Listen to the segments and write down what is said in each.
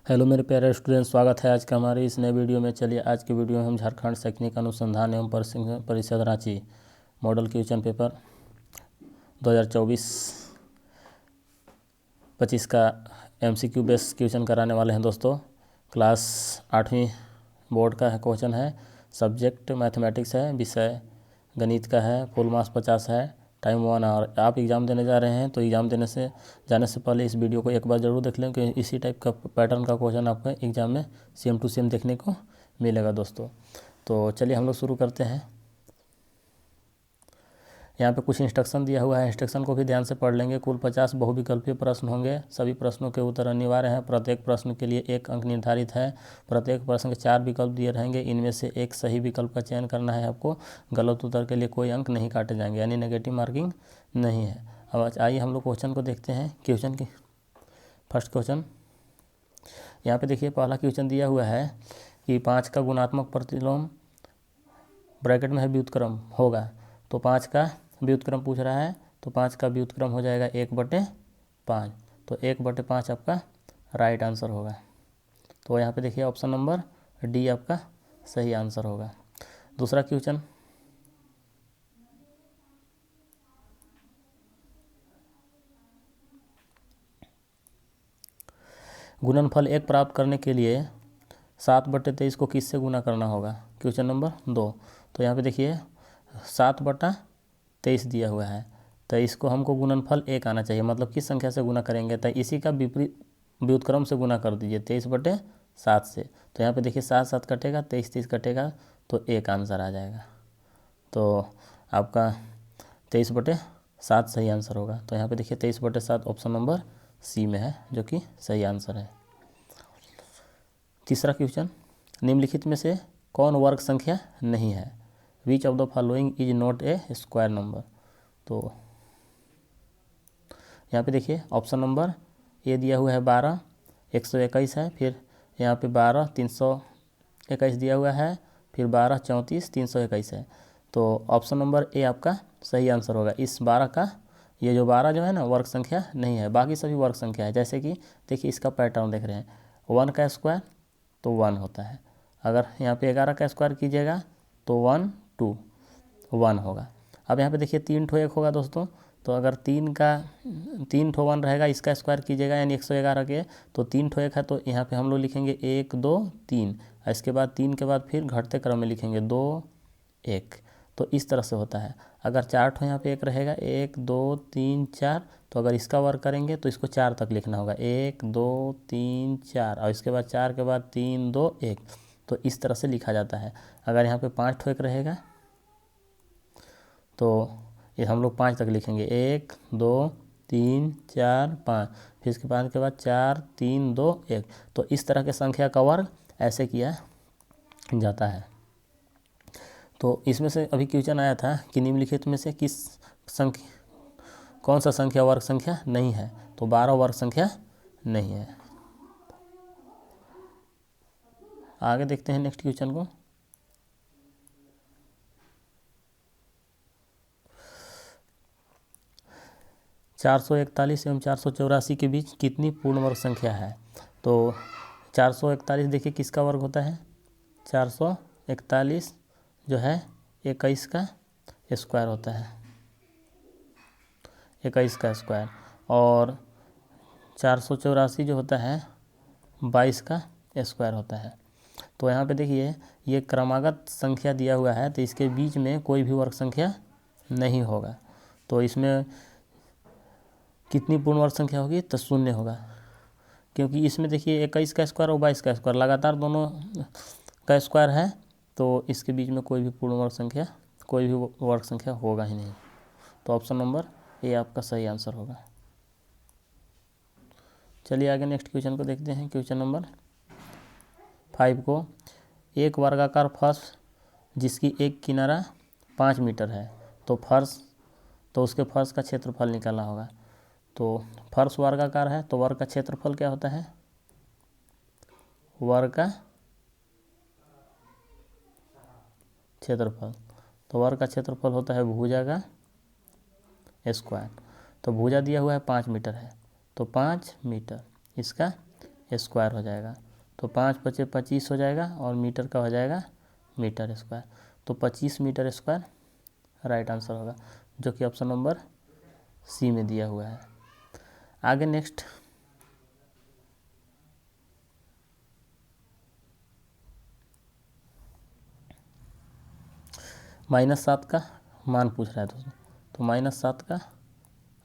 Hello मेरे प्यारे student, स्वागत है आज का हमारे इस नए वीडियो में। चलिए आज के वीडियो में हम झारखंड शैक्षणिक अनुसंधान एवं परिषद रांची मॉडल क्वेश्चन पेपर 2024-25 का MCQ बेस्ड क्वेश्चन कराने वाले हैं दोस्तों। क्लास 8वीं बोर्ड का क्वेश्चन है। सब्जेक्ट मैथमेटिक्स है, विषय गणित का है, फुल मार्क्स 50 है, टाइम 1 आवर। आप एग्ज़ाम देने जा रहे हैं तो एग्ज़ाम जाने से पहले इस वीडियो को एक बार ज़रूर देख लें, क्योंकि इसी टाइप का पैटर्न का क्वेश्चन आपको एग्ज़ाम में सेम टू सेम देखने को मिलेगा दोस्तों। तो चलिए हम लोग शुरू करते हैं। यहाँ पे कुछ इंस्ट्रक्शन दिया हुआ है, इंस्ट्रक्शन को भी ध्यान से पढ़ लेंगे। कुल 50 बहुविकल्पीय प्रश्न होंगे। सभी प्रश्नों के उत्तर अनिवार्य हैं। प्रत्येक प्रश्न के लिए 1 अंक निर्धारित है। प्रत्येक प्रश्न के 4 विकल्प दिए रहेंगे। इनमें से एक सही विकल्प का चयन करना है आपको। गलत उत्तर के लिए कोई अंक नहीं काटे जाएंगे, यानी नेगेटिव मार्किंग नहीं है। अब आइए हम लोग क्वेश्चन को देखते हैं। क्वेश्चन की फर्स्ट क्वेश्चन यहाँ पे देखिए, पहला क्वेश्चन दिया हुआ है कि 5 का गुणात्मक प्रतिलोम ब्रैकेट में है व्युत्क्रम होगा। तो 5 का व्युत्क्रम पूछ रहा है, तो 5 का व्युत्क्रम हो जाएगा 1/5। तो 1/5 आपका राइट आंसर होगा। तो यहाँ पे देखिए ऑप्शन नंबर डी आपका सही आंसर होगा। दूसरा क्वेश्चन गुणनफल 1 प्राप्त करने के लिए 7/23 को किससे गुना करना होगा। Question number 2। तो यहाँ पे देखिए 7/23 दिया हुआ है, तो इसको हमको गुणनफल 1 आना चाहिए। मतलब किस संख्या से गुना करेंगे, तो इसी का विपरीत व्युत्क्रम से गुना कर दीजिए 23/7 से। तो यहाँ पे देखिए 7 7 कटेगा, 23 30 कटेगा, तो 1 आंसर आ जाएगा। तो आपका 23/7 सही आंसर होगा। तो यहाँ पे देखिए 23/7 ऑप्शन नंबर सी में है, जो कि सही आंसर है। तीसरा क्वेश्चन, निम्नलिखित में से कौन वर्ग संख्या नहीं है। Which of the following is not a square number. तो यहाँ पे देखिए ऑप्शन नंबर ए दिया हुआ है 12 121 है, फिर यहाँ पे 12 321 दिया हुआ है, फिर 12 34 321 है। तो ऑप्शन नंबर ए आपका सही आंसर होगा। इस 12 का, ये जो 12 जो है ना, वर्ग संख्या नहीं है, बाकी सभी वर्ग संख्या है। जैसे कि देखिए इसका पैटर्न देख रहे हैं, 1 का स्क्वायर तो 1 होता है। अगर यहाँ पे 11 का स्क्वायर कीजिएगा तो 1 2 1 होगा। अब यहाँ पे देखिए 3 ठो 1 होगा दोस्तों। तो अगर 3 ठो 1 रहेगा, इसका स्क्वायर कीजिएगा यानी 111 के, तो 3 ठो 1 है, तो यहाँ पे हम लोग लिखेंगे 1 2 3। इसके बाद 3 के बाद फिर घटते क्रम में लिखेंगे 2 1। तो इस तरह से होता है। अगर 4 ठो यहाँ पे 1 रहेगा, 1 2 3 4, तो अगर इसका वर्ग करेंगे तो इसको 4 तक लिखना होगा, 1 2 3 4, और इसके बाद 4 के बाद 3 2 1। तो इस तरह से लिखा जाता है। अगर यहाँ पे 5 ठो 1 रहेगा तो ये हम लोग 5 तक लिखेंगे, 1 2 3 4 5, फिर इसके बाद 4 3 2 1। तो इस तरह के संख्या का वर्ग ऐसे किया जाता है। तो इसमें से अभी क्वेश्चन आया था कि निम्नलिखित में से कौन सा संख्या वर्ग संख्या नहीं है। तो 12 वर्ग संख्या नहीं है। आगे देखते हैं नेक्स्ट क्वेश्चन को। (441) एवं 484 के बीच कितनी पूर्ण वर्ग संख्या है। तो 441 देखिए किसका वर्ग होता है, 441 जो है 21 का स्क्वायर होता है, 21 का स्क्वायर। और 484 जो होता है 22 का स्क्वायर होता है। तो यहाँ पे देखिए ये क्रमागत संख्या दिया हुआ है, तो इसके बीच में कोई भी वर्ग संख्या नहीं होगा। तो इसमें कितनी पूर्ण वर्ग संख्या होगी, तो 0 होगा। क्योंकि इसमें देखिए 21 का स्क्वायर और 22 का स्क्वायर लगातार दोनों का स्क्वायर है, तो इसके बीच में कोई भी पूर्ण वर्ग संख्या, कोई भी वर्ग संख्या होगा ही नहीं। तो ऑप्शन नंबर ए आपका सही आंसर होगा। चलिए आगे नेक्स्ट क्वेश्चन को देखते हैं। क्वेश्चन नंबर 5 को, एक वर्गाकार फर्श जिसकी एक किनारा 5 मीटर है, तो उसके फर्श का क्षेत्रफल निकालना होगा। तो फर्श वर्गाकार है, तो वर्ग का क्षेत्रफल क्या होता है, वर्ग का क्षेत्रफल। तो वर्ग का क्षेत्रफल होता है भुजा का स्क्वायर। तो भुजा दिया हुआ है 5 मीटर है, तो 5 मीटर इसका स्क्वायर हो जाएगा। तो 5 × 5 = 25 हो जाएगा और मीटर का हो जाएगा मीटर स्क्वायर। तो 25 मीटर स्क्वायर राइट आंसर होगा, जो कि ऑप्शन नंबर सी में दिया हुआ है। आगे नेक्स्ट -7 का मान पूछ रहा है दोस्तों। तो -7 का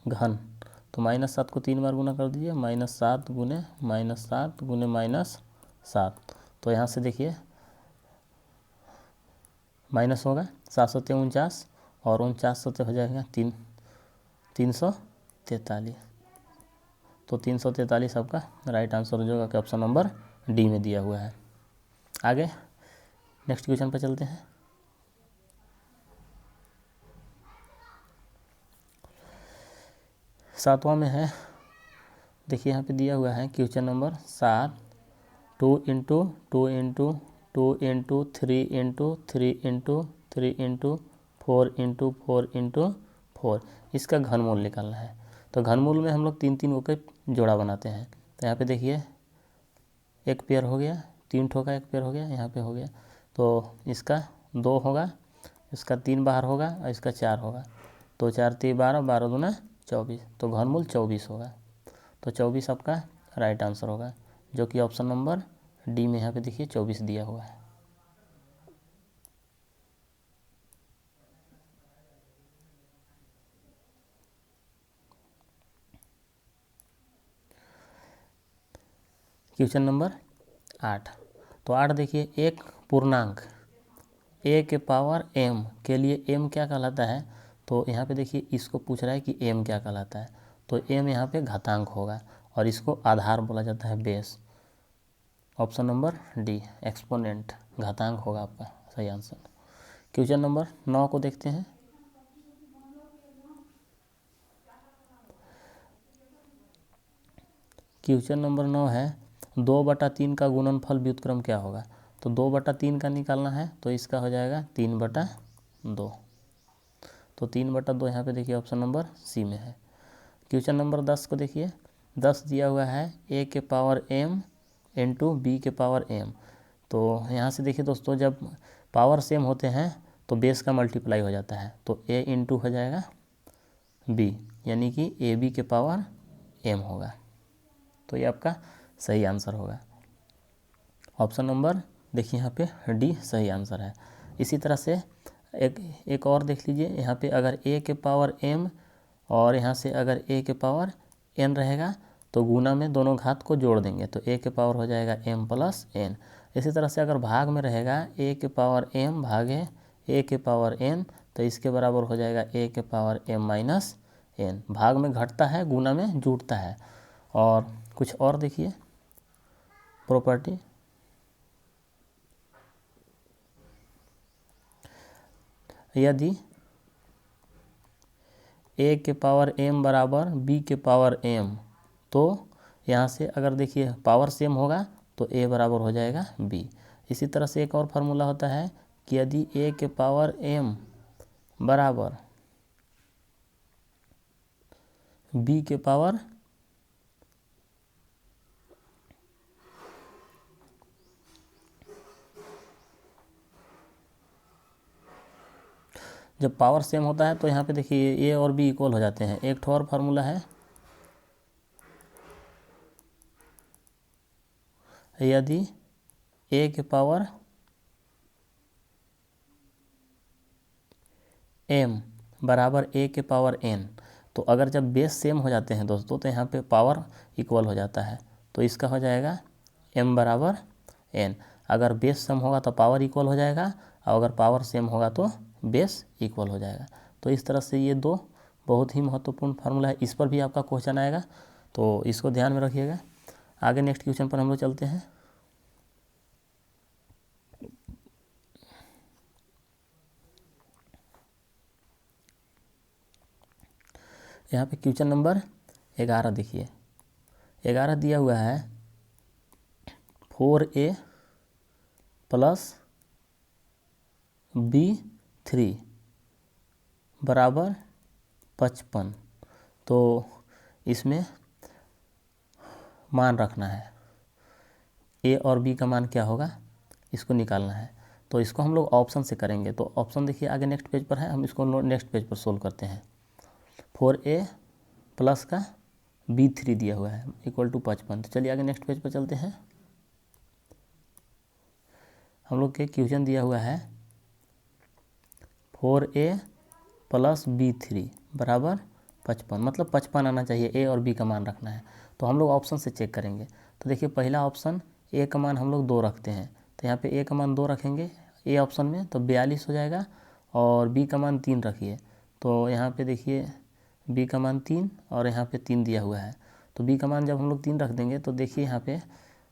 घन, तो -7 को 3 बार गुना कर दीजिए, -7 गुने -7 गुने -7। तो यहाँ से देखिए माइनस होगा, 7 सत्ते 49 और 49 सत्ते हो जाएगा 343। तो 343 आपका राइट आंसर हो जाएगा कि ऑप्शन नंबर डी में दिया हुआ है। आगे नेक्स्ट क्वेश्चन पर चलते हैं। सातवां में है, देखिए यहाँ पे दिया हुआ है क्वेश्चन नंबर 7, 2 × 2 × 2 × 3 × 3 × 3 × 4 × 4 × 4 इसका घनमूल निकालना है। तो घनमूल में हम लोग 3 को जोड़ा बनाते हैं। तो यहाँ पे देखिए एक पेयर हो गया, 3 ठो का एक पेयर हो गया, यहाँ पे हो गया। तो इसका 2 होगा, इसका 3 बाहर होगा और इसका 4 होगा। तो 4 × 3 = 12, 12 दूना 24। तो घनमूल 24 होगा। तो 24 आपका राइट आंसर होगा, जो कि ऑप्शन नंबर डी में यहाँ पे देखिए 24 दिया हुआ है। Question number 8। तो 8 देखिए, एक पूर्णांक a के पावर m के लिए m क्या कहलाता है। तो यहाँ पे देखिए इसको पूछ रहा है कि m क्या कहलाता है। तो m यहाँ पे घातांक होगा और इसको आधार बोला जाता है, base. Option number D exponent, घातांक होगा आपका सही आंसर। क्वेश्चन नंबर 9 को देखते हैं। क्वेश्चन नंबर 9 है, 2/3 का गुणनफल व्युत्क्रम क्या होगा। तो 2/3 का निकालना है, तो इसका हो जाएगा 3/2। तो 3/2 यहाँ पे देखिए ऑप्शन नंबर सी में है। क्वेश्चन नंबर 10 को देखिए, 10 दिया हुआ है a के पावर m × b के पावर m। तो यहाँ से देखिए दोस्तों, जब पावर सेम होते हैं तो बेस का मल्टीप्लाई हो जाता है। तो a × हो जाएगा b, यानी कि ab के पावर m होगा। तो ये आपका सही आंसर होगा। ऑप्शन नंबर देखिए यहाँ पे डी सही आंसर है। इसी तरह से एक और देख लीजिए, यहाँ पे अगर a के पावर m और यहाँ से अगर a के पावर n रहेगा तो गुना में दोनों घात को जोड़ देंगे, तो a के पावर हो जाएगा m + n। इसी तरह से अगर भाग में रहेगा a के पावर m भागे a के पावर n, तो इसके बराबर हो जाएगा a के पावर m - n। भाग में घटता है, गुना में जुड़ता है। और कुछ और देखिए प्रॉपर्टी, यदि a के पावर m बराबर b के पावर m, तो यहाँ से अगर देखिए पावर सेम होगा तो a बराबर हो जाएगा b। इसी तरह से एक और फार्मूला होता है कि यदि a के पावर m बराबर b के पावर जब पावर सेम होता है तो यहाँ पे देखिए a और b इक्वल हो जाते हैं। एक और फार्मूला है, यदि a के पावर m बराबर a के पावर n, तो अगर जब बेस सेम हो जाते हैं दोस्तों तो यहाँ पे पावर इक्वल हो जाता है। तो इसका हो जाएगा m बराबर n। अगर बेस सेम होगा तो पावर इक्वल हो जाएगा, और अगर पावर सेम होगा तो बेस इक्वल हो जाएगा। तो इस तरह से ये दो बहुत ही महत्वपूर्ण फार्मूला है। इस पर भी आपका क्वेश्चन आएगा, तो इसको ध्यान में रखिएगा। आगे नेक्स्ट क्वेश्चन पर हम लोग चलते हैं। यहाँ पे क्वेश्चन नंबर 11 देखिए, 11 दिया हुआ है 4a + b3 बराबर 55। तो इसमें मान रखना है। ए और बी का मान क्या होगा, इसको निकालना है। तो इसको हम लोग ऑप्शन से करेंगे। तो ऑप्शन देखिए आगे नेक्स्ट पेज पर है, हम इसको नेक्स्ट पेज पर सोल्व करते हैं। 4a प्लस का b3 दिया हुआ है इक्वल टू 55। तो चलिए आगे नेक्स्ट पेज पर चलते हैं। हम लोग के क्वेश्चन दिया हुआ है 4a प्लस b3 बराबर 55, मतलब 55 आना चाहिए, ए और बी का मान रखना है। तो हम लोग ऑप्शन से चेक करेंगे। तो देखिए पहला ऑप्शन ए का मान हम लोग 2 रखते हैं, तो यहाँ पे ए का मान 2 रखेंगे ए ऑप्शन में, तो 42 हो जाएगा। और बी का मान 3 रखिए, तो यहाँ पे देखिए बी का मान 3 और यहाँ पे 3 दिया हुआ है। तो बी का मान जब हम लोग 3 रख देंगे तो देखिए यहाँ पे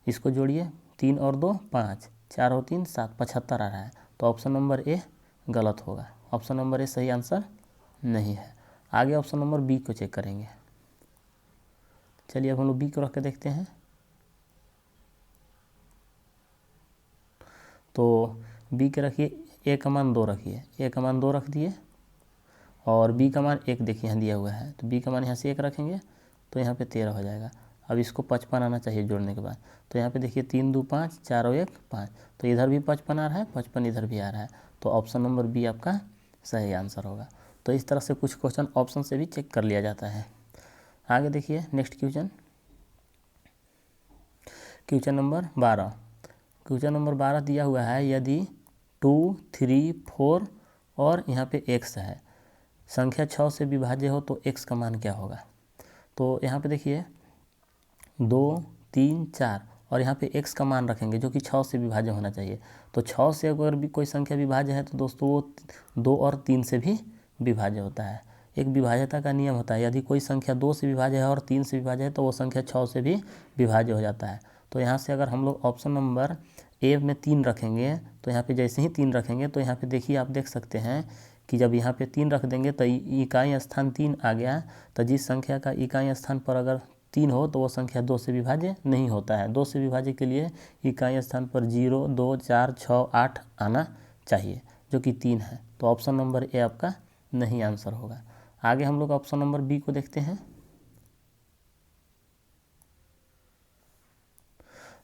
इसको जोड़िए, 3 और 2 5, 4 और 3 7, 75 आ रहा है। तो ऑप्शन नंबर ए गलत होगा, ऑप्शन नंबर ए सही आंसर नहीं है। आगे ऑप्शन नंबर बी को चेक करेंगे। चलिए अब हम लोग बी को रख के देखते हैं। तो बी के रखिए, ए का मान 2 रखिए, ए का मान 2 रख दिए और बी का मान 1 देखिए यहाँ दिया हुआ है, तो बी का मान यहाँ से 1 रखेंगे तो यहाँ पे 13 हो जाएगा। अब इसको 55 आना चाहिए जोड़ने के बाद। तो यहाँ पे देखिए 3 2 5, 4 और 1 5, तो इधर भी 55 आ रहा है, 55 इधर भी आ रहा है। तो ऑप्शन नंबर बी आपका सही आंसर होगा। तो इस तरह से कुछ क्वेश्चन ऑप्शन से भी चेक कर लिया जाता है। आगे देखिए next question, question number 12। Question number 12 दिया हुआ है, यदि 2 3 4 और यहाँ पे x है, संख्या 6 से विभाज्य हो तो x का मान क्या होगा। तो यहाँ पे देखिए 2 3 4 और यहाँ पे x का मान रखेंगे जो कि 6 से विभाज्य होना चाहिए। तो 6 से अगर भी कोई संख्या विभाज्य है तो दोस्तों वो 2 और 3 से भी विभाज्य होता है। एक विभाज्यता का नियम होता है, यदि कोई संख्या 2 से विभाज्य है और 3 से विभाज्य है तो वो संख्या 6 से भी विभाज्य हो जाता है। तो यहाँ से अगर हम लोग ऑप्शन नंबर ए में 3 रखेंगे तो यहाँ पे जैसे ही 3 रखेंगे तो यहाँ पे देखिए आप देख सकते हैं कि जब यहाँ पे 3 रख देंगे तो इकाई स्थान 3 आ गया। तो जिस संख्या का इकाई स्थान पर अगर 3 हो तो वो संख्या 2 से विभाज्य नहीं होता है। 2 से विभाज्य के लिए इकाई स्थान पर 0 2 4 6 8 आना चाहिए जो कि 3 है। तो ऑप्शन नंबर ए आपका नहीं आंसर होगा। आगे हम लोग ऑप्शन नंबर बी को देखते हैं।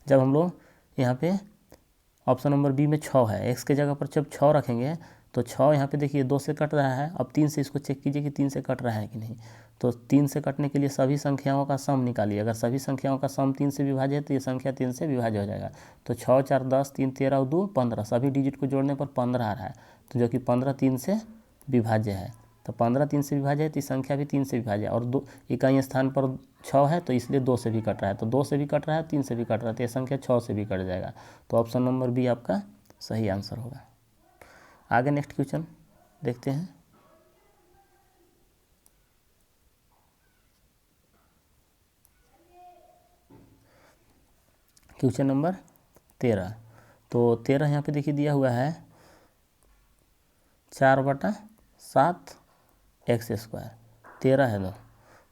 जब हम लोग यहाँ पे ऑप्शन नंबर बी में 6 है, एक्स के जगह पर जब 6 रखेंगे तो 6 यहाँ पे देखिए 2 से कट रहा है। अब 3 से इसको चेक कीजिए कि 3 से कट रहा है कि नहीं। तो 3 से कटने के लिए सभी संख्याओं का सम निकालिए। अगर सभी संख्याओं का सम 3 से विभाज्य है तो ये संख्या 3 से विभाज्य हो जाएगा। तो 6 4 10, 3 13 और 2 15, सभी डिजिट को जोड़ने पर 15 आ रहा है, तो जो कि 15 3 से विभाज्य है। तो 15 3 से विभाज्य है तो संख्या भी 3 से विभाज्य है और 2 इकाई स्थान पर 6 है तो इसलिए 2 से भी कट रहा है। तो 2 से भी कट रहा है, 3 से भी कट रहा है, तो ये संख्या 6 से भी कट जाएगा। तो ऑप्शन नंबर बी आपका सही आंसर होगा। आगे नेक्स्ट क्वेश्चन देखते हैं। Question number 13। तो 13 यहाँ पे देखिए दिया हुआ है 4/7 एक्स स्क्वायर, 13 है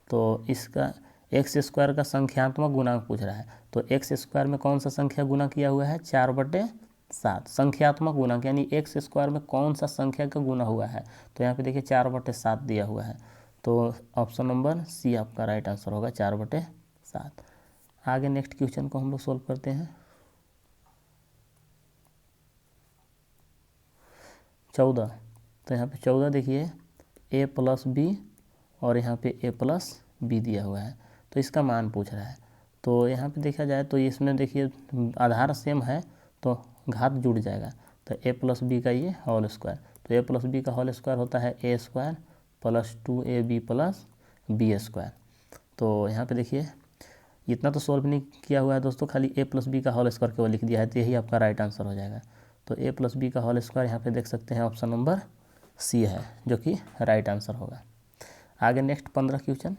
तो इसका एक्स स्क्वायर का संख्यात्मक गुणांक पूछ रहा है। तो एक्स स्क्वायर में कौन सा संख्या गुना किया हुआ है, 4/7 संख्यात्मक गुणांक, यानी एक्स स्क्वायर में कौन सा संख्या का गुना हुआ है। तो यहाँ पे देखिए 4/7 दिया हुआ है, तो ऑप्शन नंबर सी आपका राइट आंसर होगा, 4/7। आगे नेक्स्ट क्वेश्चन को हम लोग सोल्व करते हैं। 14। तो यहाँ पे 14 देखिए a प्लस बी और यहाँ पे a प्लस बी दिया हुआ है, तो इसका मान पूछ रहा है। तो यहाँ पे देखा जाए तो इसमें देखिए आधार सेम है तो घात जुड़ जाएगा। तो a प्लस बी का ये होल स्क्वायर, तो a प्लस बी का होल स्क्वायर होता है a square plus 2ab plus B square. तो यहाँ पे देखिए इतना तो सॉल्व नहीं किया हुआ है दोस्तों, खाली a प्लस बी का होल स्क्वायर केवल लिख दिया है, तो यही आपका राइट आंसर हो जाएगा। तो a प्लस बी का होल स्क्वायर यहाँ पे देख सकते हैं ऑप्शन नंबर सी है जो कि राइट आंसर होगा। आगे नेक्स्ट 15 क्वेश्चन।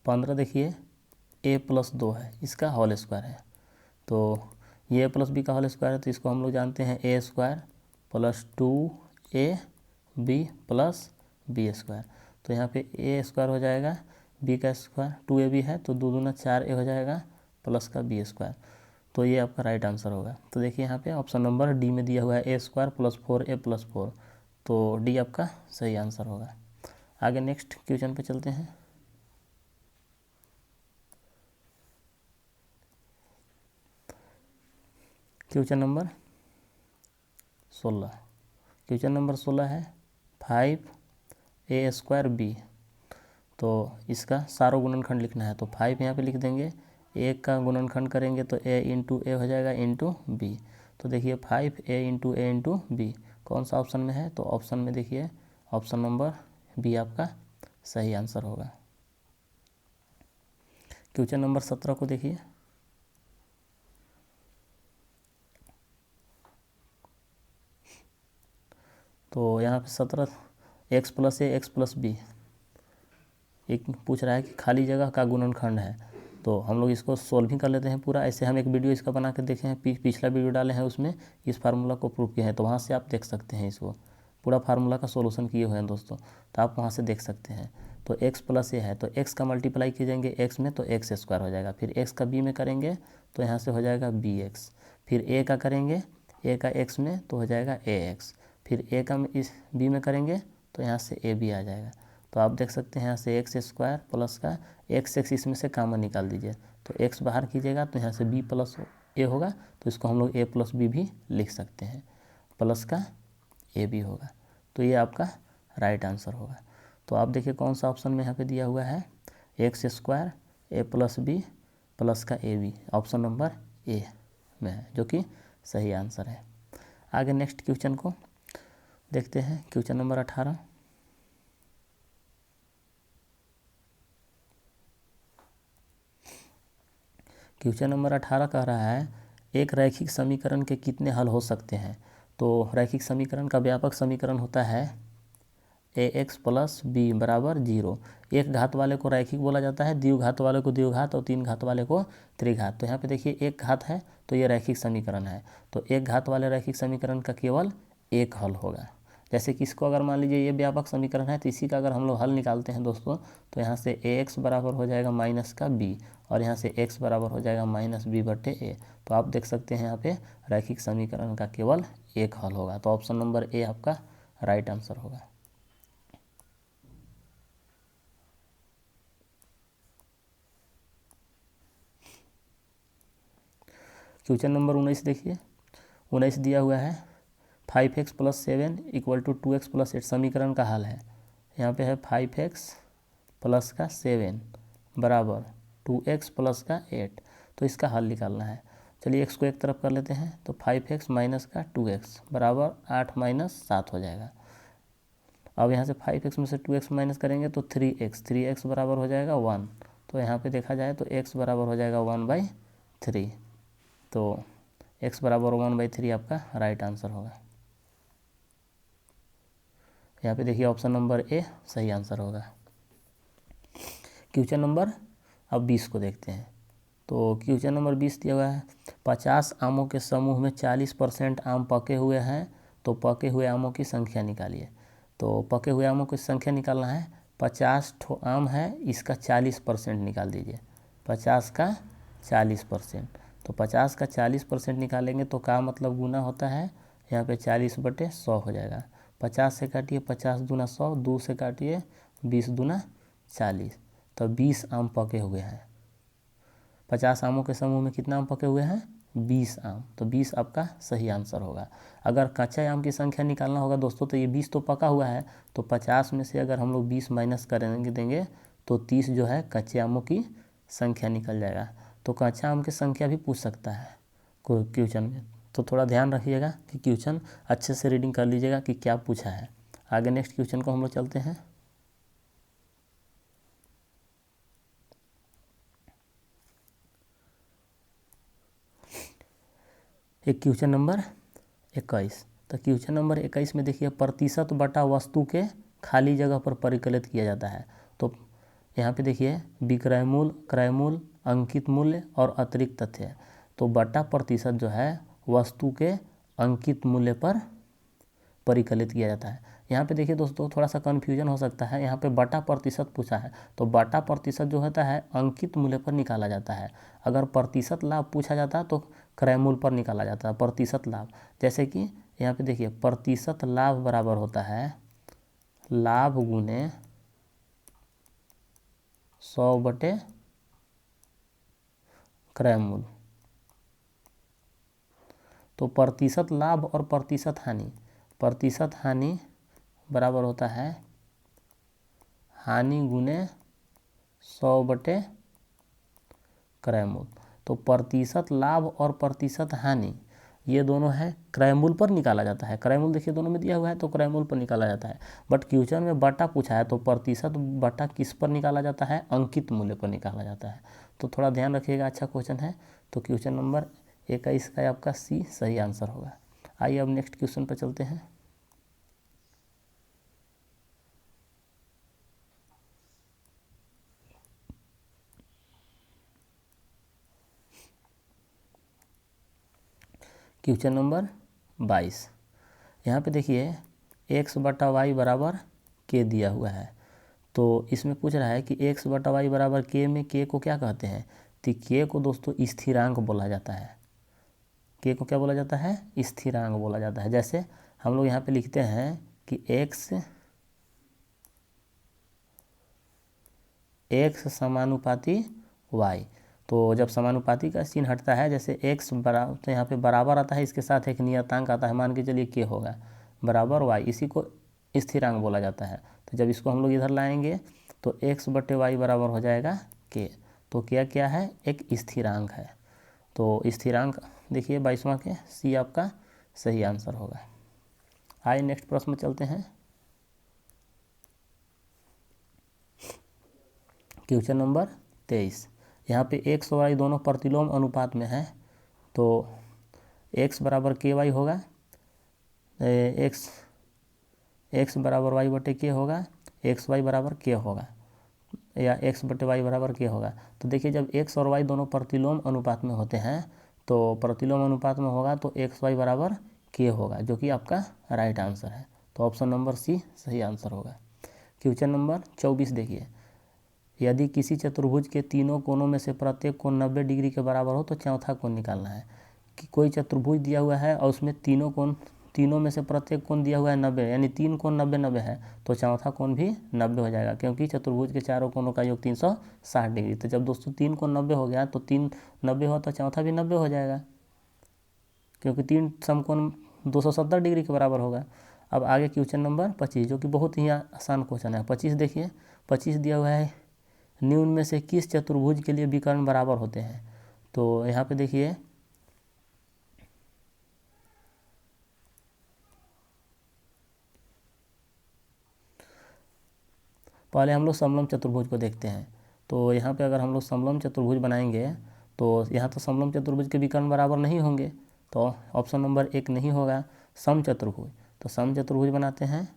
15 देखिए a प्लस 2 है, इसका होल स्क्वायर है। तो ये a प्लस बी का होल स्क्वायर है, तो इसको हम लोग जानते हैं a square plus 2ab plus B square. तो यहाँ पे a स्क्वायर हो जाएगा, b का स्क्वायर 2ab है तो 2 दूना 4a हो जाएगा प्लस का बी स्क्वायर। तो ये आपका राइट आंसर होगा। तो देखिए यहाँ पे ऑप्शन नंबर डी में दिया हुआ है a square plus 4a plus 4, तो डी आपका सही आंसर होगा। आगे नेक्स्ट क्वेश्चन पे चलते हैं। Question number 16। क्वेश्चन नंबर 16 है 5a² b। तो इसका सारों गुणनखंड लिखना है। तो 5 यहाँ पे लिख देंगे, a का गुणनखंड करेंगे तो a इंटू ए हो जाएगा इंटू बी। तो देखिए 5a इंटू ए इंटू बी कौन सा ऑप्शन में है? तो ऑप्शन में देखिए ऑप्शन नंबर बी आपका सही आंसर होगा। क्वेश्चन नंबर 17 को देखिए। तो यहाँ पे 17 x प्लस ए एक्स प्लस बी एक पूछ रहा है कि खाली जगह का गुणनखंड है। तो हम लोग इसको सोल्व ही कर लेते हैं पूरा। ऐसे हम एक वीडियो इसका बना के देखे हैं, पिछला वीडियो डाले हैं, उसमें इस फार्मूला को प्रूव किया है। तो वहाँ से आप देख सकते हैं, इसको पूरा फार्मूला का सोल्यूशन किए हुए हैं दोस्तों, तो आप वहाँ से देख सकते हैं। तो x प्लस ए है तो x का मल्टीप्लाई कीजिएंगे x में तो x² हो जाएगा। फिर x का b में करेंगे तो यहाँ से हो जाएगा bx। फिर a का करेंगे a का x में तो हो जाएगा ax। फिर a का इस b में करेंगे तो यहाँ से ab आ जाएगा। तो आप देख सकते हैं यहाँ से x² प्लस का x इसमें से कॉमन निकाल दीजिए। तो x बाहर कीजिएगा तो यहाँ से b प्लस a होगा। तो इसको हम लोग a प्लस बी भी लिख सकते हैं, प्लस का ए बी होगा। तो ये आपका राइट आंसर होगा। तो आप देखिए कौन सा ऑप्शन में यहाँ पे दिया हुआ है, x² a plus B plus का A B, option number A में है, जो कि सही आंसर है। आगे नेक्स्ट क्वेश्चन को देखते हैं। Question number 18। क्वेश्चन नंबर 18 कह रहा है एक रैखिक समीकरण के कितने हल हो सकते हैं? तो रैखिक समीकरण का व्यापक समीकरण होता है ax प्लस बी बराबर 0। एक घात वाले को रैखिक बोला जाता है, द्विघात वाले को द्विघात और तीन घात वाले को त्रिघात। तो यहाँ पे देखिए एक घात है तो ये रैखिक समीकरण है। तो एक घात वाले रैखिक समीकरण का केवल एक हल होगा। जैसे कि इसको अगर मान लीजिए ये व्यापक समीकरण है तो इसी का अगर हम लोग हल निकालते हैं दोस्तों, तो यहाँ से ax बराबर हो जाएगा माइनस का b और यहाँ से x बराबर हो जाएगा माइनस b बटे a। तो आप देख सकते हैं यहाँ पे रैखिक समीकरण का केवल एक हल होगा। तो ऑप्शन नंबर ए आपका राइट आंसर होगा। क्वेश्चन नंबर 19 देखिए। 19 दिया हुआ है 5x plus 7 equal to 2x plus 8 समीकरण का हल है। यहाँ पे है 5x प्लस का 7 बराबर 2x प्लस का 8। तो इसका हल निकालना है। चलिए x को एक तरफ कर लेते हैं। तो 5x माइनस का 2x बराबर 8 माइनस 7 हो जाएगा। अब यहाँ से 5x में से 2x माइनस करेंगे तो 3x बराबर हो जाएगा 1। तो यहाँ पे देखा जाए तो x बराबर हो जाएगा 1/3। तो x बराबर 1/3 आपका राइट आंसर होगा। यहाँ पे देखिए ऑप्शन नंबर ए सही आंसर होगा। क्वेश्चन नंबर अब 20 को देखते हैं। तो क्वेश्चन नंबर 20 दिया हुआ है 50 आमों के समूह में 40% आम पके हुए हैं, तो पके हुए आमों की संख्या निकालिए। तो पके हुए आमों की संख्या निकालना है। 50 ठो आम है, इसका 40% निकाल दीजिए। 50 का 40%, तो 50 का 40% निकालेंगे तो का मतलब गुना होता है, यहाँ पे 40/100 हो जाएगा। 50 से काटिए 50 दूना 100, 2 से काटिए 20 दूना 40, तो 20 आम पके हुए हैं। 50 आमों के समूह में कितना आम पके हुए हैं? 20 आम। तो 20 आपका सही आंसर होगा। अगर कच्चे आम की संख्या निकालना होगा दोस्तों, तो ये 20 तो पका हुआ है, तो 50 में से अगर हम लोग 20 माइनस करेंगे देंगे तो 30 जो है कच्चे आमों की संख्या निकल जाएगा। तो कच्चा आम की संख्या भी पूछ सकता है क्वेश्चन में। तो थोड़ा ध्यान रखिएगा कि क्वेश्चन अच्छे से रीडिंग कर लीजिएगा कि क्या पूछा है। आगे नेक्स्ट क्वेश्चन को हम लोग चलते हैं। एक क्वेश्चन नंबर 21। तो क्वेश्चन नंबर 21 में देखिए प्रतिशत बटा वस्तु के खाली जगह पर परिकलित किया जाता है। तो यहाँ पे देखिए विक्रय मूल्य, क्रय मूल्य, अंकित मूल्य और अतिरिक्त तथ्य। तो बटा प्रतिशत जो है वस्तु के अंकित मूल्य पर परिकलित किया जाता है। यहाँ पे देखिए दोस्तों थोड़ा सा कन्फ्यूजन हो सकता है। यहाँ पे बटा प्रतिशत पूछा है, तो बटा प्रतिशत जो होता है अंकित मूल्य पर निकाला जाता है। अगर प्रतिशत लाभ पूछा जाता है तो क्रय मूल्य पर निकाला जाता है प्रतिशत लाभ। जैसे कि यहाँ पे देखिए प्रतिशत लाभ बराबर होता है लाभ गुने 100 क्रय मूल्य। तो प्रतिशत लाभ और प्रतिशत हानि बराबर होता है हानि गुने 100 क्रय मूल्य। तो प्रतिशत लाभ और प्रतिशत हानि ये दोनों है क्रय मूल्य पर निकाला जाता है। क्रय मूल्य देखिए दोनों में दिया हुआ है तो क्रय मूल्य पर निकाला जाता है। बट क्वेश्चन में बटा पूछा है तो प्रतिशत बटा किस पर निकाला जाता है, अंकित मूल्य पर निकाला जाता है। तो थोड़ा ध्यान रखिएगा, अच्छा क्वेश्चन है। तो क्वेश्चन नंबर 21 का आपका सी सही आंसर होगा। आइए अब नेक्स्ट क्वेश्चन पर चलते हैं। Question number 22। यहाँ पे देखिए x बटा वाई बराबर k दिया हुआ है। तो इसमें पूछ रहा है कि x बटा वाई बराबर k में k को क्या कहते हैं। तो k को दोस्तों स्थिरांक बोला जाता है। k को क्या बोला जाता है, स्थिरांक बोला जाता है। जैसे हम लोग यहाँ पे लिखते हैं कि x समानुपाती y। तो जब समानुपाती का चिन्ह हटता है, जैसे x बराबर, तो यहाँ पे बराबर आता है, इसके साथ एक नियतांक आता है, मान के चलिए k होगा बराबर y, इसी को स्थिरांक बोला जाता है। तो जब इसको हम लोग इधर लाएंगे तो x बटे वाई बराबर हो जाएगा k। तो क्या है, एक स्थिरांक है। तो स्थिरांक देखिए 22वां के सी आपका सही आंसर होगा। आइए नेक्स्ट प्रश्न में चलते हैं। Question number 23। यहाँ पे x और y दोनों प्रतिलोम अनुपात में है। तो x बराबर के वाई होगा, x बराबर वाई बटे के होगा, एक्स वाई बराबर के होगा, या x बटे वाई बराबर के होगा। तो देखिए जब x और y दोनों प्रतिलोम अनुपात में होते हैं तो प्रतिलोम अनुपात में होगा तो एक्स वाई बराबर के होगा, जो कि आपका राइट आंसर है। तो ऑप्शन नंबर सी सही आंसर होगा। क्वेश्चन नंबर 24 देखिए, यदि किसी चतुर्भुज के तीनों कोनों में से प्रत्येक कोण 90 डिग्री के बराबर हो तो चौथा कोण निकालना है। कि कोई चतुर्भुज दिया हुआ है और उसमें तीनों में से प्रत्येक कोण दिया हुआ है 90, यानी 3 कोण 90 है, तो चौथा कोण भी 90 हो जाएगा, क्योंकि चतुर्भुज के चारों कोणों का योग 360 डिग्री। तो जब दोस्तों 3 कोण 90 हो गया तो 3 90 हो तो चौथा भी 90 हो जाएगा, क्योंकि 3 समकोण 270 डिग्री के बराबर होगा। अब आगे क्वेश्चन नंबर 25, जो कि बहुत ही आसान क्वेश्चन है। 25 देखिए, 25 दिया हुआ है निम्न में से किस चतुर्भुज के लिए विकर्ण बराबर होते हैं। तो यहाँ पे देखिए पहले हम लोग समलम चतुर्भुज को देखते हैं। तो यहाँ पे अगर हम लोग समलम चतुर्भुज बनाएंगे तो यहाँ तो समलम चतुर्भुज के विकर्ण बराबर नहीं होंगे, तो ऑप्शन नंबर 1 नहीं होगा। सम चतुर्भुज, तो सम चतुर्भुज बनाते हैं,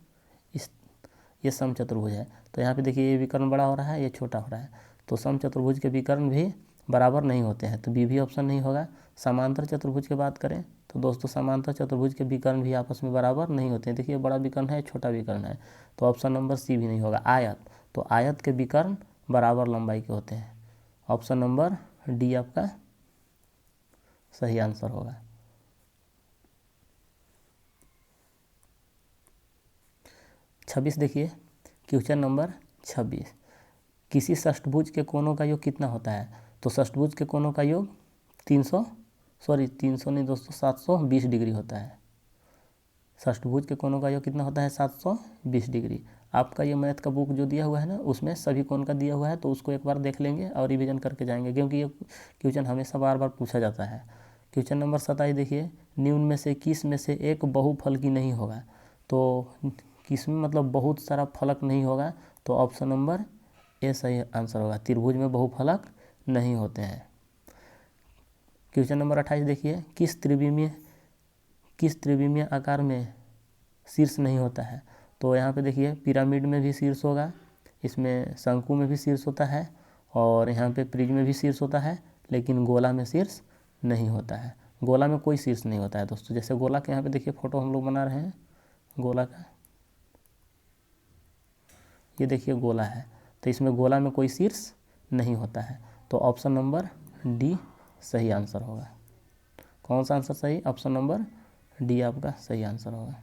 ये सम चतुर्भुज है। तो यहाँ पे देखिए ये विकर्ण बड़ा हो रहा है, ये छोटा हो रहा है, तो सम चतुर्भुज के विकर्ण भी बराबर नहीं होते हैं, तो बी भी ऑप्शन नहीं होगा। समांतर चतुर्भुज की बात करें तो दोस्तों समांतर चतुर्भुज के विकर्ण भी आपस में बराबर नहीं होते हैं। देखिए बड़ा विकर्ण है, छोटा विकर्ण है, तो ऑप्शन नंबर सी भी नहीं होगा। आयत, तो आयत के विकर्ण बराबर लंबाई के होते हैं, ऑप्शन नंबर डी आपका सही आंसर होगा। छब्बीस देखिए, क्वेश्चन नंबर 26, किसी षष्ठभुज के कोणों का योग कितना होता है। तो षष्ठभुज के कोणों का योग 300 नहीं दोस्तों 720 डिग्री होता है। षष्ठभुज के कोणों का योग कितना होता है, 720 डिग्री। आपका ये मैथ का बुक जो दिया हुआ है ना, उसमें सभी कोण का दिया हुआ है, तो उसको एक बार देख लेंगे और रिवीजन करके जाएंगे, क्योंकि ये क्वेश्चन हमेशा बार बार पूछा जाता है। क्वेश्चन नंबर 27 देखिए, निम्न में से किस में से एक बहुफलकी नहीं होगा। तो किस में मतलब बहुत सारा फलक नहीं होगा, तो ऑप्शन नंबर ए सही आंसर होगा। त्रिभुज में बहुफलक नहीं होते हैं। क्वेश्चन नंबर 28 देखिए, किस त्रिविमीय आकार में शीर्ष नहीं होता है। तो यहाँ पे देखिए पिरामिड में भी शीर्ष होगा, इसमें शंकु में भी शीर्ष होता है, और यहाँ पे प्रिज्म में भी शीर्ष होता है, लेकिन गोला में शीर्ष नहीं होता है। गोला में कोई शीर्ष नहीं होता है दोस्तों। जैसे गोला के यहाँ पे देखिए फोटो हम लोग बना रहे हैं गोला का, ये देखिए गोला है, तो इसमें गोला में कोई शीर्ष नहीं होता है। तो ऑप्शन नंबर डी सही आंसर होगा। कौन सा आंसर सही, ऑप्शन नंबर डी आपका सही आंसर होगा।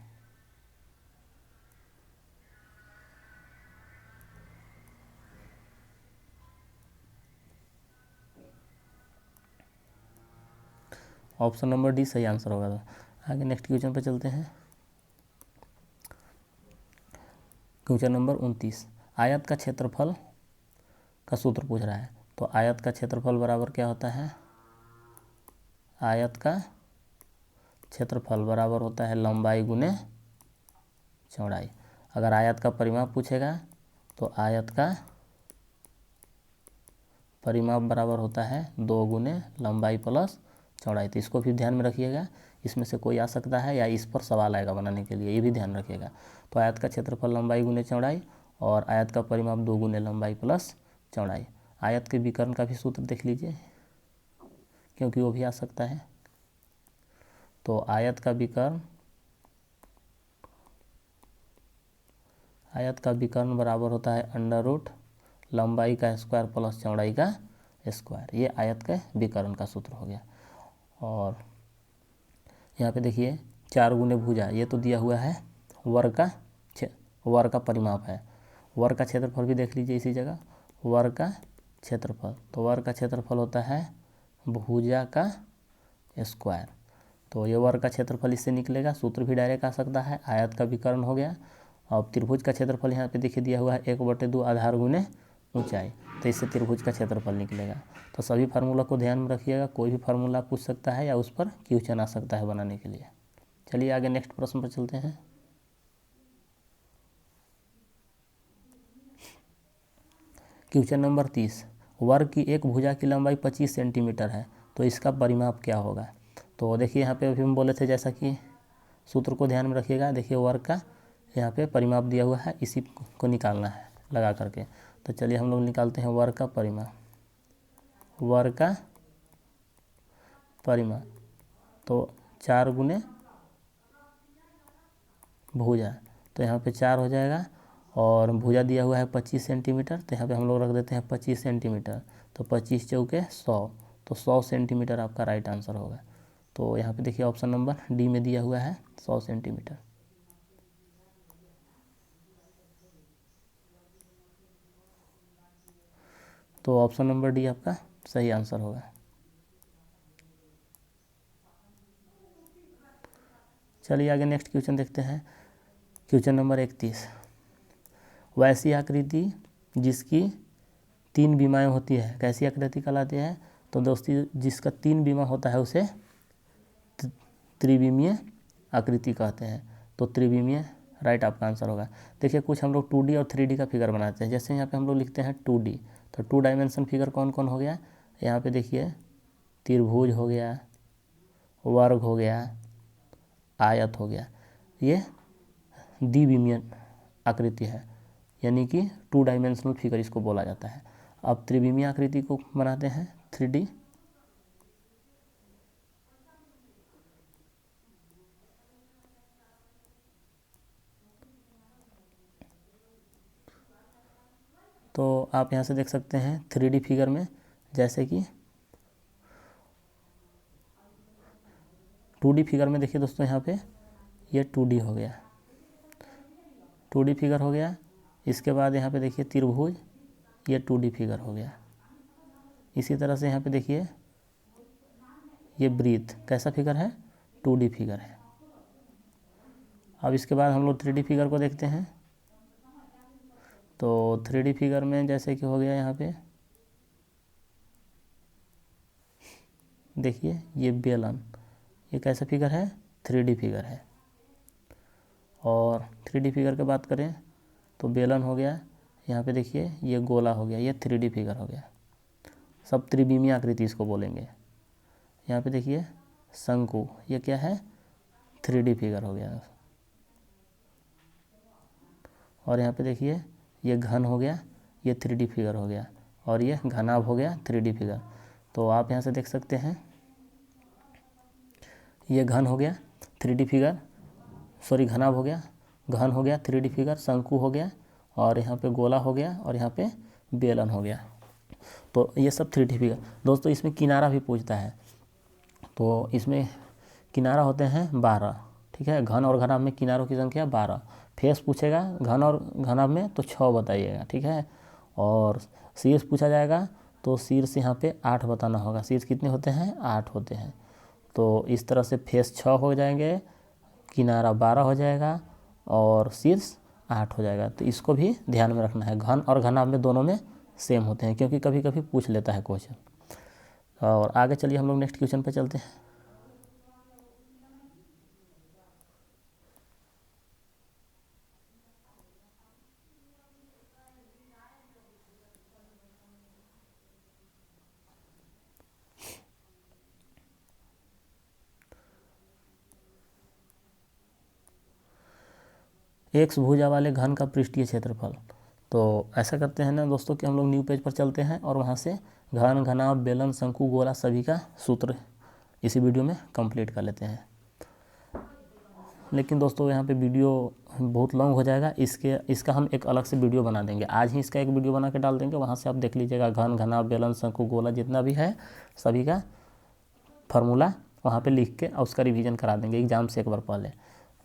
ऑप्शन नंबर डी सही आंसर होगा। तो आगे नेक्स्ट क्वेश्चन पे चलते हैं। क्वेश्चन नंबर 29, आयत का क्षेत्रफल का सूत्र पूछ रहा है। तो आयत का क्षेत्रफल बराबर क्या होता है, आयत का क्षेत्रफल बराबर होता है लंबाई गुने चौड़ाई। अगर आयत का परिमाप पूछेगा तो आयत का परिमाप बराबर होता है 2 गुने लंबाई प्लस चौड़ाई। तो इसको भी ध्यान में रखिएगा, इसमें से कोई आ सकता है या इस पर सवाल आएगा बनाने के लिए, ये भी ध्यान रखिएगा। तो आयत का क्षेत्रफल लंबाई गुने चौड़ाई और आयत का परिमाप 2 गुने लंबाई प्लस चौड़ाई। आयत के विकर्ण का भी सूत्र देख लीजिए, क्योंकि वो भी आ सकता है। तो आयत का विकर्ण बराबर होता है अंडर रूट लंबाई का स्क्वायर प्लस चौड़ाई का स्क्वायर। ये आयत के विकर्ण का सूत्र हो गया। और यहाँ पे देखिए 4 गुने भुजा, ये तो दिया हुआ है वर्ग का परिमाप है। वर्ग का क्षेत्रफल भी देख लीजिए इसी जगह, वर्ग का क्षेत्रफल। तो वर्ग का क्षेत्रफल होता है भुजा का स्क्वायर। तो ये वर्ग का क्षेत्रफल इससे निकलेगा, सूत्र भी डायरेक्ट आ सकता है। आयत का विकर्ण हो गया। और त्रिभुज का क्षेत्रफल यहाँ पे देखिए दिया हुआ है 1/2 आधार गुने ऊंचाई, तो इससे त्रिभुज का क्षेत्रफल निकलेगा। तो सभी फार्मूला को ध्यान में रखिएगा, कोई भी फार्मूला पूछ सकता है या उस पर क्वेश्चन आ सकता है बनाने के लिए। चलिए आगे नेक्स्ट प्रश्न पर चलते हैं। क्वेश्चन नंबर 30, वर्ग की एक भुजा की लंबाई 25 सेंटीमीटर है, तो इसका परिमाप क्या होगा। तो देखिए यहाँ पे अभी हम बोले थे, जैसा कि सूत्र को ध्यान में रखिएगा। देखिए वर्ग का यहाँ पे परिमाप दिया हुआ है, इसी को निकालना है लगा करके। तो चलिए हम लोग निकालते हैं वर्ग का परिमाप। वर्ग का परिमाप तो 4 गुने भुजा, तो यहाँ पे 4 हो जाएगा। और भुजा दिया हुआ है 25 सेंटीमीटर, तो यहाँ पे हम लोग रख देते हैं 25 सेंटीमीटर। तो 25 चौके 100, तो 100 सेंटीमीटर आपका राइट आंसर होगा। तो यहाँ पे देखिए ऑप्शन नंबर डी में दिया हुआ है 100 सेंटीमीटर। तो ऑप्शन नंबर डी आपका सही आंसर होगा। चलिए आगे नेक्स्ट क्वेश्चन देखते हैं। क्वेश्चन नंबर 31, वैसी आकृति जिसकी 3 बीमाएँ होती है कैसी आकृति कहलाती है। तो दोस्तों जिसका 3 बीमा होता है उसे त्रिविमीय आकृति कहते हैं। तो त्रिविमीय राइट आपका आंसर होगा। देखिए कुछ हम लोग 2D और 3D का फिगर बनाते हैं। जैसे यहाँ पे हम लोग लिखते हैं 2D, तो 2 डायमेंशन फिगर कौन कौन हो गया। यहाँ पे देखिए त्रिभुज हो गया, वर्ग हो गया, आयत हो गया। ये द्विविमीय आकृति है, यानी कि 2 डायमेंशनल फिगर इसको बोला जाता है। अब त्रिविमीय आकृति को बनाते हैं 3D। तो आप यहाँ से देख सकते हैं 3D फिगर में, जैसे कि 2D फिगर में देखिए दोस्तों यहाँ पे ये 2D हो गया, 2D फिगर हो गया। इसके बाद यहाँ पे देखिए त्रिभुज, ये 2D फिगर हो गया। इसी तरह से यहाँ पे देखिए ये वृत्त कैसा फिगर है, 2D फिगर है। अब इसके बाद हम लोग 3D फिगर को देखते हैं। तो 3D फिगर में जैसे कि हो गया यहाँ पे देखिए ये बेलन, ये कैसा फिगर है, 3D फिगर है। और 3D फिगर की बात करें तो बेलन हो गया, यहाँ पे देखिए ये गोला हो गया, ये 3D फिगर हो गया। सब त्रिविमीय आकृति इसको बोलेंगे। यहाँ पे देखिए शंकु, ये क्या है, 3D फिगर हो गया। और यहाँ पे देखिए ये घन हो गया, ये 3D फिगर हो गया। और ये घनाभ हो गया 3D फिगर। तो आप यहाँ से देख सकते हैं ये घन हो गया 3D फिगर, सॉरी घनाभ हो गया, घन हो गया 3D फिगर, शंकु हो गया, और यहाँ पे गोला हो गया, और यहाँ पे बेलन हो गया। तो ये सब 3D फिगर। दोस्तों इसमें किनारा भी पूछता है, तो इसमें किनारा होते हैं 12, ठीक है। घन और घनाभ में किनारों की संख्या 12। फेस पूछेगा घन और घनाभ में तो 6 बताइएगा, ठीक है। और शीर्ष पूछा जाएगा तो शीर्ष यहाँ पे 8 बताना होगा। शीर्ष कितने होते हैं, 8 होते हैं। तो इस तरह से फेस 6 हो जाएंगे, किनारा 12 हो जाएगा और शीर्ष 8 हो जाएगा। तो इसको भी ध्यान में रखना है। घन और घनाभ में दोनों में सेम होते हैं, क्योंकि कभी कभी पूछ लेता है क्वेश्चन। और आगे चलिए हम लोग नेक्स्ट क्वेश्चन पे चलते हैं। एक्स भुजा वाले घन का पृष्ठीय क्षेत्रफल। तो ऐसा करते हैं ना दोस्तों कि हम लोग न्यू पेज पर चलते हैं और वहाँ से घन, घनाभ, बेलन, शंकु, गोला सभी का सूत्र इसी वीडियो में कंप्लीट कर लेते हैं। लेकिन दोस्तों यहाँ पे वीडियो बहुत लॉन्ग हो जाएगा, इसका हम एक अलग से वीडियो बना देंगे। आज ही इसका एक वीडियो बना के डाल देंगे, वहाँ से आप देख लीजिएगा। घन, घनाभ, बेलन, शंकु, गोला जितना भी है सभी का फार्मूला वहाँ पे लिख के और उसका रिवीजन करा देंगे एग्जाम से एक बार पहले।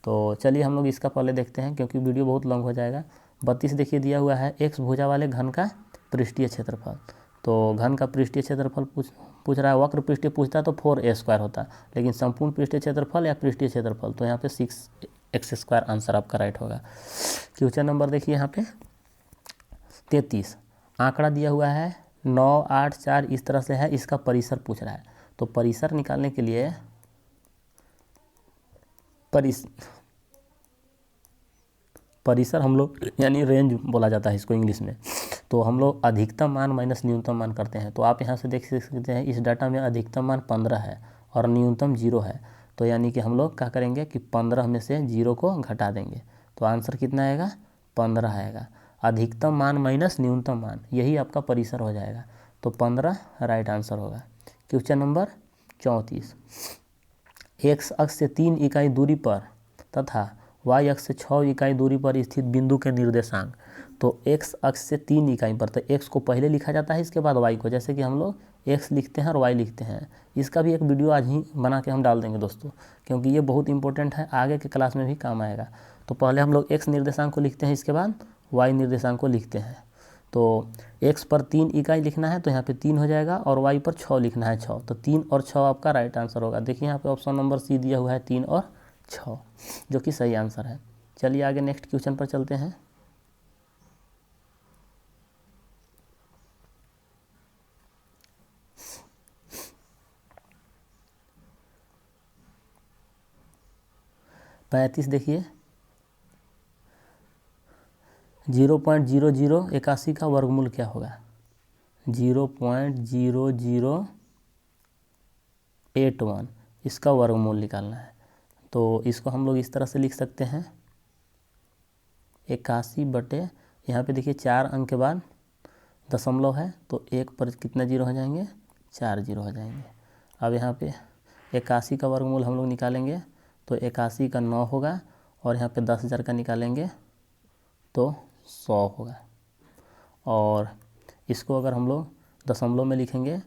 तो चलिए हम लोग इसका पहले देखते हैं, क्योंकि वीडियो बहुत लॉन्ग हो जाएगा। 32 देखिए दिया हुआ है, एक्स भुजा वाले घन का पृष्ठीय क्षेत्रफल। तो घन का पृष्ठीय क्षेत्रफल पूछ रहा है। वक्र पृष्ठीय पूछता तो 4a² होता, लेकिन संपूर्ण पृष्ठीय क्षेत्रफल या पृष्ठीय क्षेत्रफल, तो यहाँ पे 6x² आंसर आपका राइट होगा। क्वेश्चन नंबर देखिए यहाँ पे 33, आंकड़ा दिया हुआ है 9, 8, 4 इस तरह से है। इसका परिसर पूछ रहा है। तो परिसर निकालने के लिए परिसर हम लोग यानी रेंज बोला जाता है इसको इंग्लिश में। तो हम लोग अधिकतम मान माइनस न्यूनतम मान करते हैं। तो आप यहाँ से देख सकते हैं इस डाटा में अधिकतम मान 15 है और न्यूनतम 0 है। तो यानी कि हम लोग क्या करेंगे कि 15 में से 0 को घटा देंगे। तो आंसर कितना आएगा? 15 आएगा। अधिकतम मान माइनस न्यूनतम मान, यही आपका परिसर हो जाएगा। तो 15 राइट आंसर होगा। क्वेश्चन नंबर 34, एक्स अक्ष से 3 इकाई दूरी पर तथा वाई अक्ष से 6 इकाई दूरी पर स्थित बिंदु के निर्देशांक। तो एक्स अक्ष से 3 इकाई पर, तो एक्स को पहले लिखा जाता है, इसके बाद वाई को। जैसे कि हम लोग एक्स लिखते हैं और वाई लिखते हैं। इसका भी एक वीडियो आज ही बना के हम डाल देंगे दोस्तों, क्योंकि ये बहुत इंपॉर्टेंट है, आगे के क्लास में भी काम आएगा। तो पहले हम लोग एक्स निर्देशांक को लिखते हैं, इसके बाद वाई निर्देशांक को लिखते हैं। तो एक्स पर 3 इकाई लिखना है तो यहाँ पे 3 हो जाएगा, और वाई पर 6 लिखना है 6। तो 3 और 6 आपका राइट आंसर होगा। देखिए यहाँ पे ऑप्शन नंबर सी दिया हुआ है 3 और 6, जो कि सही आंसर है। चलिए आगे नेक्स्ट क्वेश्चन पर चलते हैं। पैंतीस देखिए, 0.0081 का वर्गमूल क्या होगा? 0.0081 इसका वर्गमूल निकालना है। तो इसको हम लोग इस तरह से लिख सकते हैं, 81 बटे, यहाँ पे देखिए 4 अंक के बाद दशमलव है, तो 1 पर कितना जीरो हो जाएंगे? 4 जीरो हो जाएंगे। अब यहाँ पे 81 का वर्गमूल हम लोग निकालेंगे तो 81 का 9 होगा, और यहाँ पे 10,000 का निकालेंगे तो 100 होगा। और इसको अगर हम लोग दशमलव में लिखेंगे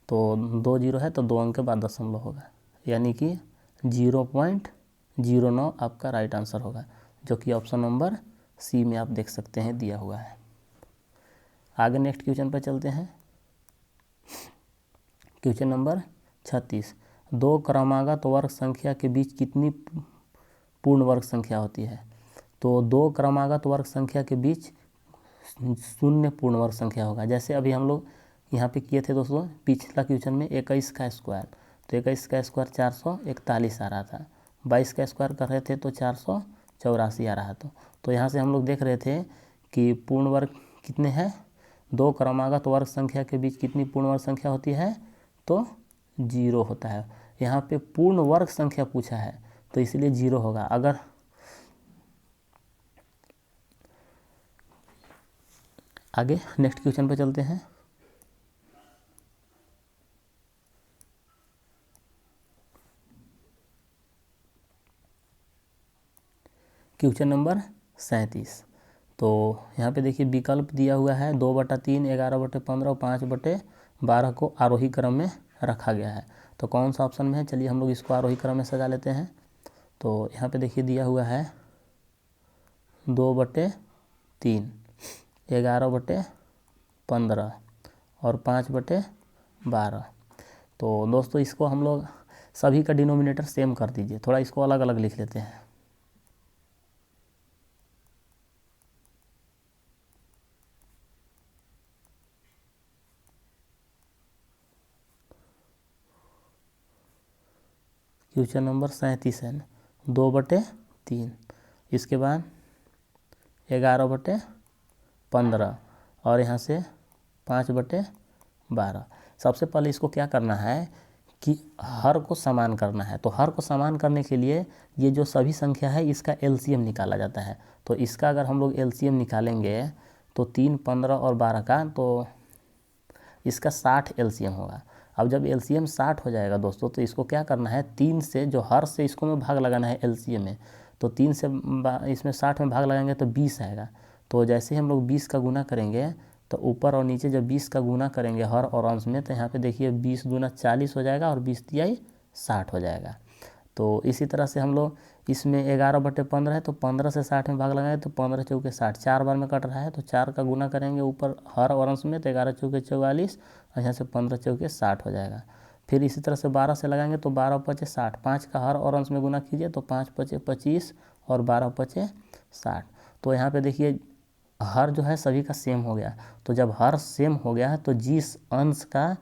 तो 2 जीरो है, तो 2 अंक के बाद दशमलव होगा, यानी कि 0.09 आपका राइट आंसर होगा, जो कि ऑप्शन नंबर सी में आप देख सकते हैं दिया हुआ है। आगे नेक्स्ट क्वेश्चन पर चलते हैं। क्वेश्चन नंबर 36, 2 क्रमागत वर्ग संख्या के बीच कितनी पूर्ण वर्ग संख्या होती है? तो 2 क्रमागत वर्ग संख्या के बीच 0 पूर्ण वर्ग संख्या होगा। जैसे अभी हम लोग यहाँ पे किए थे दोस्तों पिछला क्वेश्चन में 21 का स्क्वायर, तो 21 का स्क्वायर 441 आ रहा था। 22 का स्क्वायर कर रहे थे तो 484 आ रहा था। तो यहाँ से हम लोग देख रहे थे कि पूर्ण वर्ग कितने हैं? 2 क्रमागत वर्ग संख्या के बीच कितनी पूर्ण वर्ग संख्या होती है? तो 0 होता है। यहाँ पे पूर्ण वर्ग संख्या पूछा है तो इसलिए 0 होगा। अगर आगे नेक्स्ट क्वेश्चन पे चलते हैं। क्वेश्चन नंबर 37, तो यहाँ पे देखिए विकल्प दिया हुआ है 2/3, 11/15 और 5/12 को आरोही क्रम में रखा गया है। तो कौन सा ऑप्शन में है? चलिए हम लोग इसको आरोही क्रम में सजा लेते हैं। तो यहाँ पे देखिए दिया हुआ है 2/3, 11/15 और 5/12। तो दोस्तों इसको हम लोग सभी का डिनोमिनेटर सेम कर दीजिए, थोड़ा इसको अलग अलग लिख लेते हैं। क्वेश्चन नंबर 37 है, 2/3, इसके बाद 11/15 और यहाँ से 5/12। सबसे पहले इसको क्या करना है कि हर को समान करना है। तो हर को समान करने के लिए ये जो सभी संख्या है इसका एलसीएम निकाला जाता है। तो इसका अगर हम लोग एलसीएम निकालेंगे तो 3, 15 और 12 का, तो इसका 60 एलसीएम होगा। अब जब एलसीएम 60 हो जाएगा दोस्तों, तो इसको क्या करना है, 3 से जो हर से इसको में भाग लगाना है एलसीएम में। तो 3 से इसमें 60 में भाग लगाएंगे तो 20 आएगा। तो जैसे ही हम लोग 20 का गुना करेंगे तो ऊपर और नीचे जब 20 का गुना करेंगे हर और अंश में, तो यहाँ पे देखिए 20 दूना 40 हो जाएगा और 20 तिहाई 60 हो जाएगा। तो इसी तरह से हम लोग इसमें 11/15 है, तो 15 से 60 में भाग लगाएंगे तो 15 चौके 60, 4 बार में कट रहा है, तो 4 का गुना करेंगे ऊपर हर और अंश में, तो 11 चौके 44 और यहाँ से 15 चौके 60 हो जाएगा। फिर इसी तरह से 12 से लगाएंगे तो 12 पचे 60, 5 का हर और अंश में गुना कीजिए तो 5 पचे 25 और 12 पचे 60। तो यहाँ पे देखिए हर जो है सभी का सेम हो गया। तो जब हर सेम हो गया है तो जिस अंश का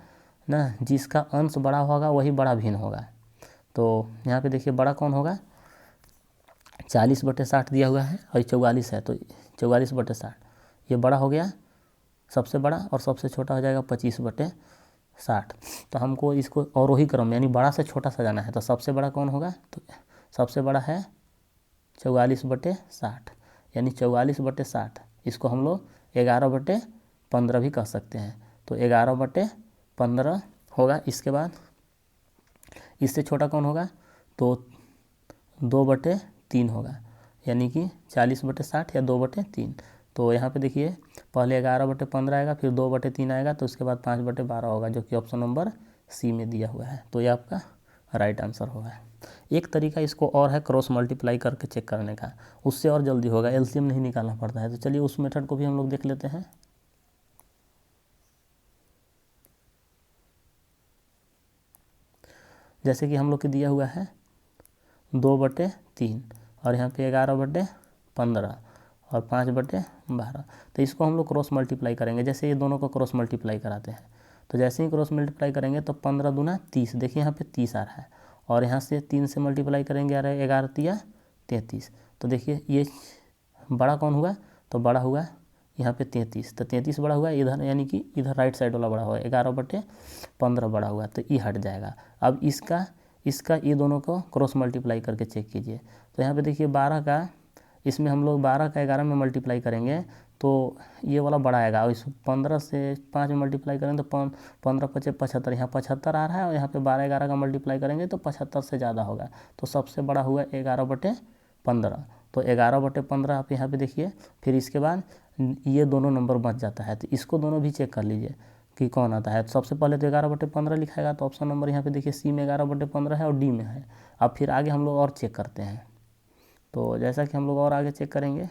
ना, जिसका अंश बड़ा होगा वही बड़ा भिन्न होगा। तो यहाँ पे देखिए बड़ा कौन होगा, 40/60 दिया हुआ है और 44 है, तो 44/60 ये बड़ा हो गया सबसे बड़ा, और सबसे छोटा हो जाएगा 25/60। तो हमको इसको अवरोही क्रम यानी बड़ा से छोटा सा जाना है। तो सबसे बड़ा कौन होगा, तो सबसे बड़ा है 44/60 यानी 44/60। इसको हम लोग 11/15 भी कह सकते हैं। तो 11/15 होगा। इसके बाद इससे छोटा कौन होगा, तो 2/3 होगा यानी कि 40/60 या 2/3। तो यहाँ पे देखिए पहले 11/15 आएगा, फिर 2/3 आएगा, तो उसके बाद 5/12 होगा, जो कि ऑप्शन नंबर सी में दिया हुआ है। तो ये आपका राइट आंसर होगा। एक तरीका इसको और है क्रॉस मल्टीप्लाई करके चेक करने का, उससे और जल्दी होगा, एलसीएम नहीं निकालना पड़ता है। तो चलिए उस मेथड को भी हम लोग देख लेते हैं। जैसे कि हम लोग के दिया हुआ है 2/3 और यहाँ पे 11/15 और 5/12। तो इसको हम लोग क्रॉस मल्टीप्लाई करेंगे। जैसे ये दोनों को क्रॉस मल्टीप्लाई कराते हैं, तो जैसे ही क्रॉस मल्टीप्लाई करेंगे तो 15 दूना 30, देखिए यहाँ पे 30 आ रहा है, और यहाँ से 3 से मल्टीप्लाई करेंगे आ रहा है 11 तिया 33। तो देखिए ये बड़ा कौन हुआ, तो बड़ा हुआ यहाँ पे 33, तो 33 बड़ा हुआ इधर, यानी कि इधर राइट साइड वाला बड़ा हुआ, 11/15 बड़ा हुआ, तो ये हट जाएगा। अब इसका ये दोनों को क्रॉस मल्टीप्लाई करके चेक कीजिए। तो यहाँ पे देखिए 12 का, इसमें हम लोग 12 का 11 में मल्टीप्लाई करेंगे तो ये वाला बड़ा आएगा, और इस 15 से 5 में मल्टीप्लाई करेंगे तो 15 पचे 75, यहाँ 75 आ रहा है, और यहाँ पे 12 11 का मल्टीप्लाई करेंगे तो 75 से ज़्यादा होगा। तो सबसे बड़ा हुआ 11/15। तो 11/15 आप यहाँ पे देखिए। फिर इसके बाद ये दोनों नंबर बच जाता है, तो इसको दोनों भी चेक कर लीजिए कि कौन आता है। तो सबसे पहले तो 11/15 लिखाएगा, तो ऑप्शन नंबर यहाँ पे देखिए सी में 11/15 है और डी में है। अब फिर आगे हम लोग और चेक करते हैं। तो जैसा कि हम लोग और आगे चेक करेंगे,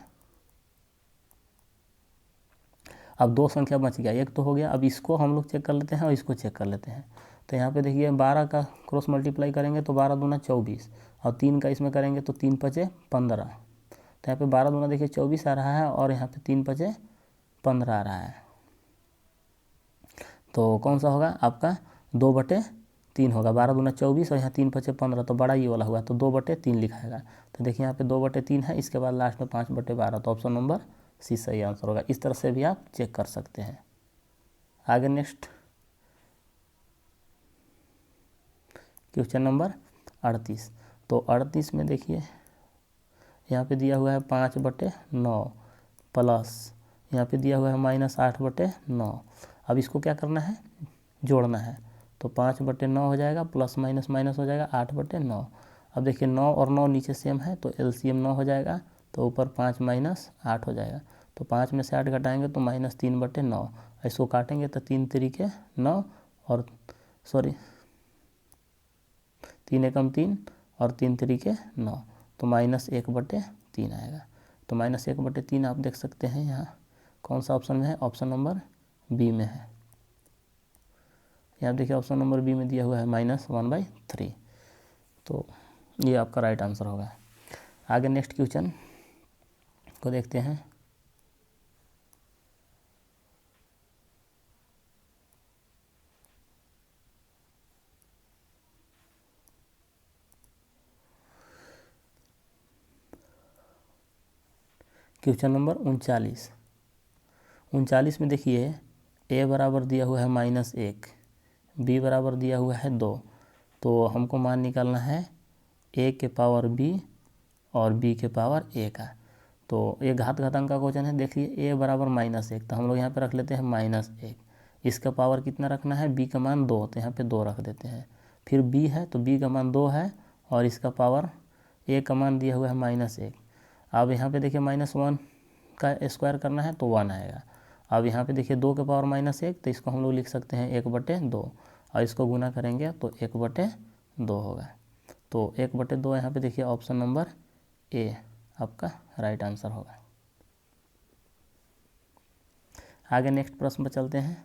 अब 2 संख्या बच गया, एक तो हो गया। अब इसको हम लोग चेक कर लेते हैं और इसको चेक कर लेते हैं। तो यहाँ पे देखिए 12 का क्रॉस मल्टीप्लाई करेंगे तो 12 दूना 24, और 3 का इसमें करेंगे तो 3 पचे 15। तो यहाँ पे 12 दूना देखिए 24 आ रहा है, और यहाँ पे 3 पचे 15 आ रहा है। तो कौन सा होगा आपका, 2/3 होगा। 12 दूना 24 और यहाँ 3 पचे 15, तो बड़ा ये वाला हुआ, तो 2/3 लिखाएगा। तो देखिए यहाँ पे 2/3 है, इसके बाद लास्ट में 5/12, तो ऑप्शन नंबर सी सही आंसर होगा। इस तरह से भी आप चेक कर सकते हैं। आगे नेक्स्ट क्वेश्चन नंबर 38। तो 38 में देखिए यहाँ पे दिया हुआ है 5/9 प्लस यहाँ पे दिया हुआ है -8/9। अब इसको क्या करना है, जोड़ना है। तो 5/9 हो जाएगा, प्लस माइनस माइनस हो जाएगा 8/9। अब देखिए 9 और 9 नीचे सेम है, तो एलसीएम 9 हो जाएगा, तो ऊपर 5 - 8 हो जाएगा। तो 5 में से 8 घटाएंगे तो -3/9। इसको काटेंगे तो 3 तिरिके 9 और 3 एकम 3 और 3 तिरिके 9, तो -1/3 आएगा। तो -1/3 आप देख सकते हैं यहाँ कौन सा ऑप्शन में है, ऑप्शन नंबर बी में है। यहाँ देखिए ऑप्शन नंबर बी में दिया हुआ है -1/3। तो ये आपका राइट आंसर होगा। आगे नेक्स्ट क्वेश्चन को देखते हैं। Question number 39। 39 में देखिए a बराबर दिया हुआ है -1, b बराबर दिया हुआ है 2। तो हमको मान निकालना है a के पावर b और b के पावर a का। तो ये घात घातांक का क्वेश्चन है। देखिए a बराबर -1, तो हम लोग यहाँ पे रख लेते हैं -1। इसका पावर कितना रखना है, b का मान 2, तो यहाँ पे 2 रख देते हैं। फिर b है तो b का मान 2 है और इसका पावर a का मान दिया हुआ है -1। अब यहाँ पे देखिए -1 का स्क्वायर करना है तो 1 आएगा। अब यहाँ पे देखिए 2 के पावर -1, तो इसको हम लोग लिख सकते हैं 1/2 और इसको गुना करेंगे तो 1/2 होगा। तो 1/2 यहाँ पे देखिए ऑप्शन नंबर ए आपका राइट आंसर होगा। आगे नेक्स्ट प्रश्न पर चलते हैं।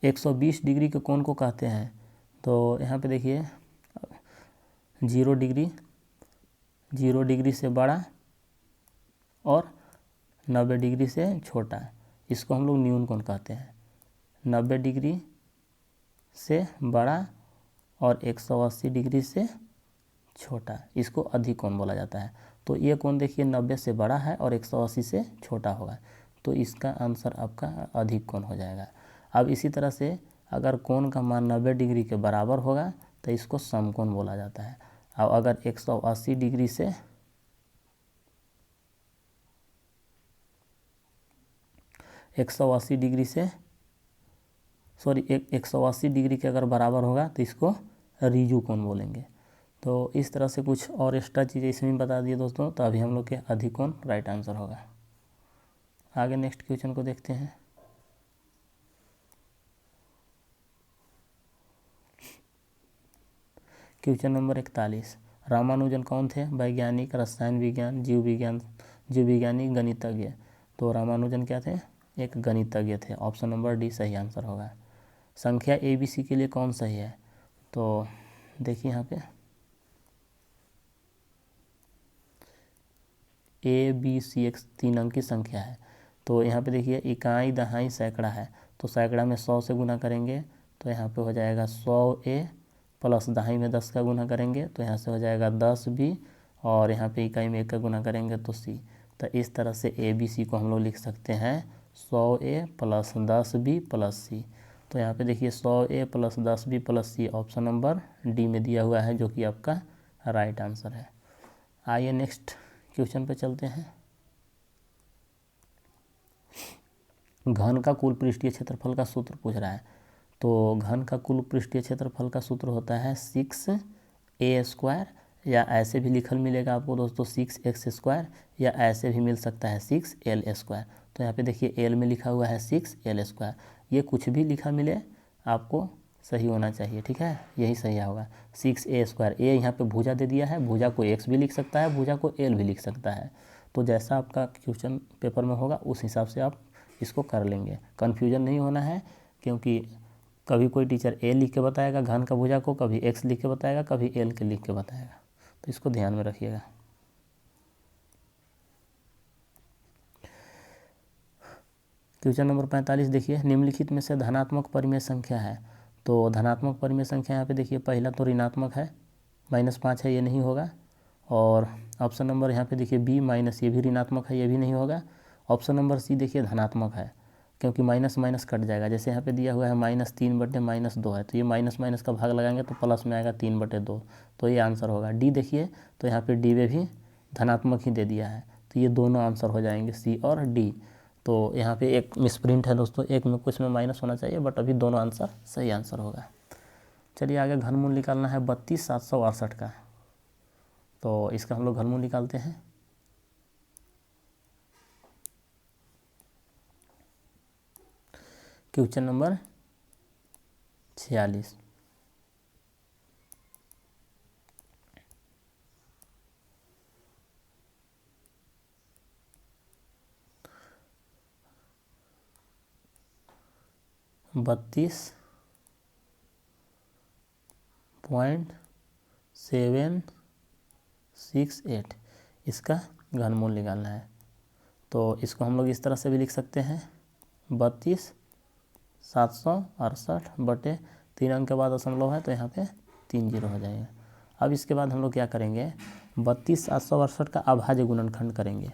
120 डिग्री के कोण को कहते हैं। तो यहाँ पे देखिए 0 डिग्री से बड़ा और 90 डिग्री से छोटा, इसको हम लोग न्यून कोण कहते हैं। 90 डिग्री से बड़ा और 180 डिग्री से छोटा, इसको अधिक कोण बोला जाता है। तो ये कोण देखिए 90 से बड़ा है और 180 से छोटा होगा, तो इसका आंसर आपका अधिक कोण हो जाएगा। अब इसी तरह से अगर कोण का मान 90 डिग्री के बराबर होगा तो इसको समकोण बोला जाता है। अब अगर 180 डिग्री से 180 डिग्री के अगर बराबर होगा तो इसको रिजु कोण बोलेंगे। तो इस तरह से कुछ और एक्स्ट्रा चीज़ें इसमें बता दिए दोस्तों, तो अभी हम लोग के अधिक कोण राइट आंसर होगा। आगे नेक्स्ट क्वेश्चन को देखते हैं। Question number 41। रामानुजन कौन थे? वैज्ञानिक, रसायन विज्ञान, जीव विज्ञानी, गणितज्ञ। तो रामानुजन क्या थे? एक गणितज्ञ थे। ऑप्शन नंबर डी सही आंसर होगा। संख्या ABC के लिए कौन सही है? तो देखिए यहाँ पे ABC एक 3 अंक की संख्या है। तो यहाँ पे देखिए इकाई, दहाई, सैकड़ा है। तो सैकड़ा में 100 से गुना करेंगे तो यहाँ पे हो जाएगा 100A प्लस दहाई में 10 का गुना करेंगे तो यहाँ से हो जाएगा 10B और यहाँ पे इकाई में 1 का गुना करेंगे तो C। तो इस तरह से ABC को हम लोग लिख सकते हैं 100A plus 10B plus C। तो यहाँ पे देखिए 100A plus 10B plus C option number D में दिया हुआ है, जो कि आपका राइट आंसर है। आइए नेक्स्ट क्वेश्चन पे चलते हैं। घन का कुल पृष्ठीय क्षेत्रफल का सूत्र पूछ रहा है। तो घन का कुल पृष्ठीय क्षेत्रफल का सूत्र होता है 6A², या ऐसे भी लिखल मिलेगा आपको दोस्तों 6x², या ऐसे भी मिल सकता है 6l²। तो यहाँ पे देखिए l में लिखा हुआ है 6l²। ये कुछ भी लिखा मिले आपको सही होना चाहिए, ठीक है, यही सही होगा 6A²। ए यहाँ पे भुजा दे दिया है, भुजा को x भी लिख सकता है, भुजा को l भी लिख सकता है। तो जैसा आपका क्वेश्चन पेपर में होगा उस हिसाब से आप इसको कर लेंगे। कन्फ्यूजन नहीं होना है, क्योंकि कभी कोई टीचर a लिख के बताएगा घन का भुजा को, कभी x लिख के बताएगा, कभी l के लिख के बताएगा, तो इसको ध्यान में रखिएगा। क्वेश्चन नंबर 45 देखिए, निम्नलिखित में से धनात्मक परिमेय संख्या है। तो धनात्मक परिमेय संख्या यहाँ पे देखिए पहला तो ऋणात्मक है, -5 है, ये नहीं होगा। और ऑप्शन नंबर यहाँ पे देखिए B माइनस, ये भी ऋणात्मक है, ये भी नहीं होगा। ऑप्शन नंबर C देखिए धनात्मक है, क्योंकि माइनस माइनस कट जाएगा। जैसे यहाँ पे दिया हुआ है -3/-2 है, तो ये माइनस माइनस का भाग लगाएंगे तो प्लस में आएगा 3/2, तो ये आंसर होगा। डी देखिए तो यहाँ पे डी में भी धनात्मक ही दे दिया है, तो ये दोनों आंसर हो जाएंगे C और D। तो यहाँ पे एक मिसप्रिंट है दोस्तों, एक में कुछ में माइनस होना चाहिए, बट अभी दोनों आंसर सही आंसर होगा। चलिए आगे घनमूल निकालना है 32,768 का। तो इसका हम लोग घनमूल निकालते हैं। Question number 46। 0.768 इसका घनमूल निकालना है। तो इसको हम लोग इस तरह से भी लिख सकते हैं 32,768 बटे 3 अंक के बाद दशमलव है तो यहाँ पे 3 जीरो हो जाएगा। अब इसके बाद हम लोग क्या करेंगे, 32,768 का अभाज्य गुणनखंड करेंगे।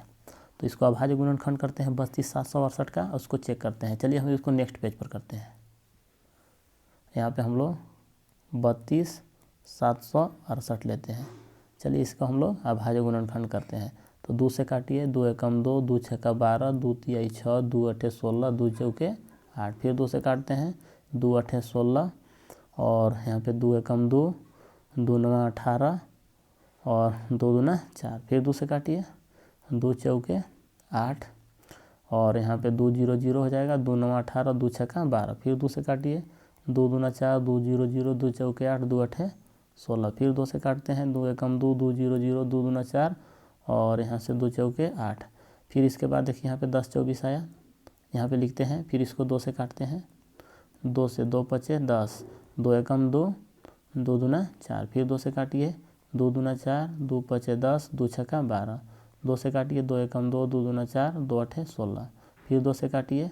तो इसको अभाज्य गुणनखंड करते हैं 32,768 का, उसको चेक करते हैं। चलिए हम इसको नेक्स्ट पेज पर करते हैं। यहाँ पे हम लोग 32,768 लेते हैं। चलिए इसका हम लोग अभाज्य गुणनखंड करते हैं। तो 2 से काटिए, 2 एकम 2, 2 छक्का 12, 2 तिहाई 6, 2 अठे 16, 2 चौके 8। फिर 2 से काटते हैं, 2 अठे 16 और यहाँ पे 2 एकम 2, 2 नवा 18 और 2 दूना 4। फिर 2 से काटिए, 2 चौके 8 और यहाँ पे 2 0 0 हो जाएगा, 2 नवा 18, 2 छक्का 12। फिर 2 से काटिए, 2 दूना 4, 2 0 0, 2 चौके 8, 2 अठे 16। फिर 2 से काटते हैं, 2 एकम 2, 2 0 0, 2 दूना 4 और यहाँ से 2 चौके 8। फिर इसके बाद देखिए यहाँ पे 10 24 आया, यहाँ पे लिखते हैं। फिर इसको 2 से काटते हैं, 2 से 2 पचे 10, 2 एकम 2, 2 दूना 4। फिर 2 से काटिए, 2 दूना 4, 2 पचे 10, 2 छक्का 12। 2 से काटिए, 2 एकम 2, 2 दूना 4, 2 अठे 16। फिर 2 से काटिए,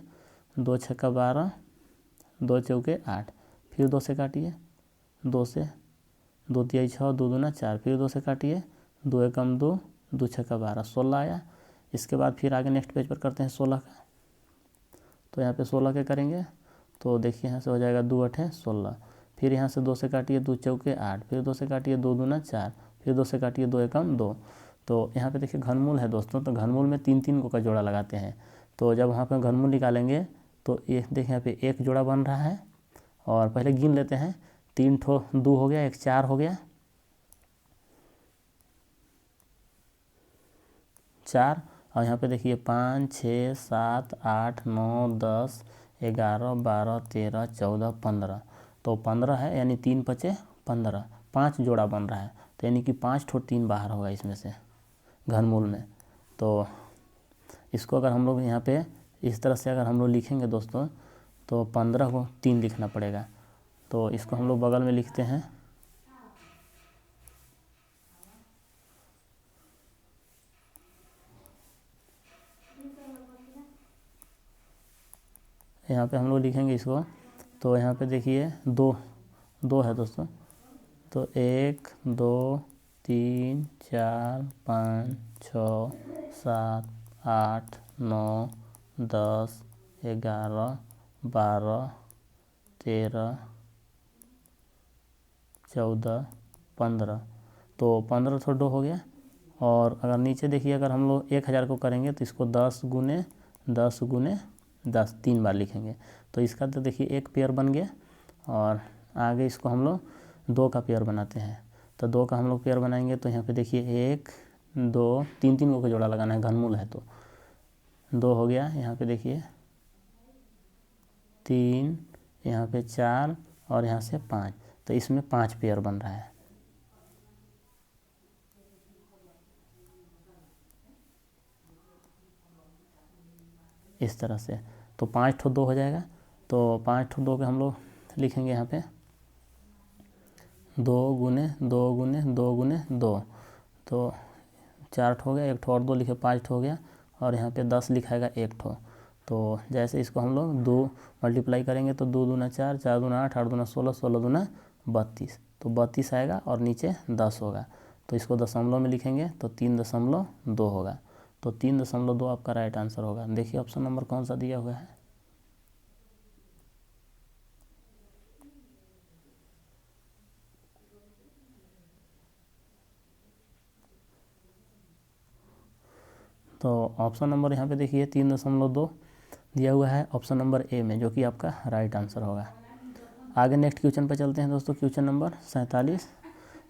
2 छक्का 12, 2 चौके 8। फिर 2 से काटिए, 2 से 2 तिहाई 6, 2 दूना 4। फिर 2 से काटिए, 2 एकम 2, 2 छक्का 12, 16 आया। इसके बाद फिर आगे नेक्स्ट पेज पर करते हैं 16 का। तो यहाँ पे 16 के करेंगे तो देखिए यहाँ से हो जाएगा 2 अठे 16। फिर यहाँ से 2 से काटिए, 2 चौके 8। फिर 2 से काटिए, 2 दूना 4। फिर 2 से काटिए, 2 एकम 2। तो यहाँ पे देखिए घनमूल है दोस्तों, तो घनमूल में 3 3 का जोड़ा लगाते हैं। तो जब वहाँ पर घनमूल निकालेंगे तो ये देखिए यहाँ पे एक जोड़ा बन रहा है। और पहले गिन लेते हैं, 3 ठो 2 हो गया, एक 4 हो गया, 4 और यहाँ पे देखिए 5 6 7 8 9 10 11 12 13 14 15। तो 15 है, यानी 3 पचे 15, 5 जोड़ा बन रहा है। तो यानी कि 5 ठो 3 बाहर होगा इसमें से घनमूल में। तो इसको अगर हम लोग यहाँ पे इस तरह से अगर हम लोग लिखेंगे दोस्तों, तो 15 को 3 लिखना पड़ेगा। तो इसको हम लोग बगल में लिखते हैं, यहाँ पे हम लोग लिखेंगे इसको। तो यहाँ पे देखिए 2 है दोस्तों। तो 1 2 3 4 5 6 7 8 9 10 11 12 13 14 15। तो 15 तो 2 हो गया। और अगर नीचे देखिए, अगर हम लोग 1000 को करेंगे तो इसको 10 गुने 10 गुने 10 3 बार लिखेंगे। तो इसका तो देखिए एक पेयर बन गया। और आगे इसको हम लोग 2 का पेयर बनाते हैं। तो 2 का हम लोग पेयर बनाएंगे। तो यहाँ पे देखिए 1 2 3 3 को जोड़ा लगाना है, घनमूल है तो 2 हो गया। यहाँ पे देखिए 3, यहाँ पे 4 और यहाँ से 5। तो इसमें 5 पेयर बन रहा है। इस तरह से तो 5 ठो 2 हो जाएगा। तो 5 ठो 2 के हम लोग लिखेंगे यहाँ पे 2 गुने 2 गुने 2 गुने 2। तो 4 ठो हो गया, 1 ठो और 2 लिखे, 5 ठो हो गया। और यहाँ पे 10 लिखाएगा 1 ठो। तो जैसे इसको हम लोग 2 मल्टीप्लाई करेंगे तो 2 दूना 4, 4 दूना 8, 8 दूना 16, 16 दूना 32। तो 32 आएगा और नीचे 10 होगा। तो इसको दशमलव में लिखेंगे तो 3.2 होगा। तो 3.2 आपका राइट आंसर होगा। देखिए ऑप्शन नंबर कौन सा दिया हुआ है। तो ऑप्शन नंबर यहाँ पे देखिए 3.2 दिया हुआ है ऑप्शन नंबर ए में, जो कि आपका राइट आंसर होगा। आगे नेक्स्ट क्वेश्चन पे चलते हैं दोस्तों, क्वेश्चन नंबर 47।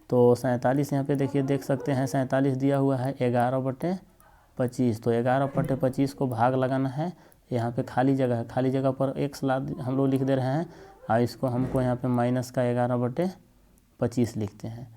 तो 47 यहाँ पे देखिए देख सकते हैं, 47 दिया हुआ है 11/25। तो 11/25 को भाग लगाना है। यहाँ पे खाली जगह है, खाली जगह पर x हम लोग लिख दे रहे हैं और इसको हमको यहाँ पे माइनस का 11/25 लिखते हैं।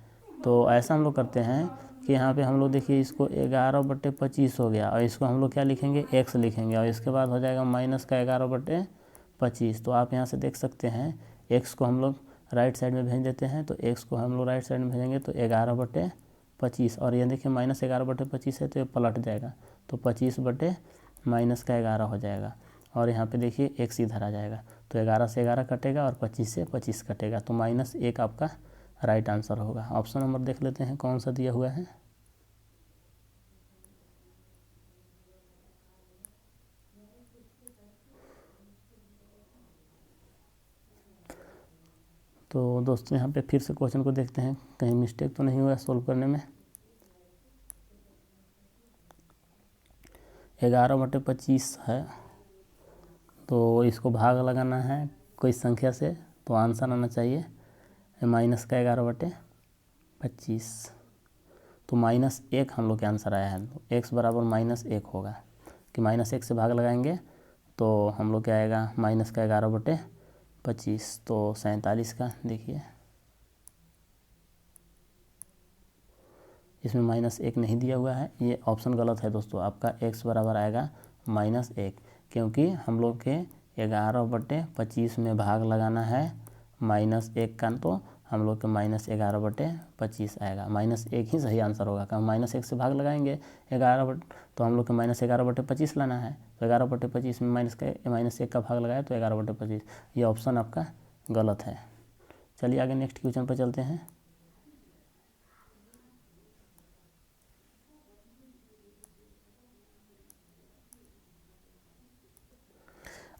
तो ऐसा हम लोग करते हैं कि यहाँ पे हम लोग देखिए इसको 11/25 हो गया और इसको हम लोग क्या लिखेंगे, x लिखेंगे और इसके बाद हो जाएगा माइनस का 11/25। तो आप यहाँ से देख सकते हैं x को हम लोग राइट साइड में भेज देते हैं, तो x को हम लोग राइट साइड में भेजेंगे तो 11/25, और ये देखिए -11/25 है तो ये पलट जाएगा, तो 25 माइनस का 11 हो जाएगा। और यहाँ पे देखिए x इधर आ जाएगा, तो 11 से 11 कटेगा और 25 से 25 कटेगा, तो -1 आपका राइट आंसर होगा। ऑप्शन नंबर देख लेते हैं कौन सा दिया हुआ है। तो दोस्तों यहाँ पे फिर से क्वेश्चन को देखते हैं, कहीं मिस्टेक तो नहीं हुआ सोल्व करने में। 11/25 है, तो इसको भाग लगाना है कोई संख्या से, तो आंसर आना चाहिए माइनस का 11/25, तो -1 हम लोग के आंसर आया है, तो x बराबर -1 होगा, कि -1 से भाग लगाएंगे तो हम लोग क्या आएगा माइनस का 11/25, तो 47 का देखिए इसमें -1 नहीं दिया हुआ है, ये ऑप्शन गलत है दोस्तों। आपका x बराबर आएगा -1, क्योंकि हम लोग के 11/25 में भाग लगाना है -1 का, तो हम लोग के -11/25 आएगा। -1 ही सही आंसर होगा, क्योंकि -1 से भाग लगाएंगे 11 तो हम लोग के -11/25 लाना है, तो 11/25 में -1 का भाग लगाया तो 11/25, ये ऑप्शन आपका गलत है। चलिए आगे नेक्स्ट क्वेश्चन पर चलते हैं।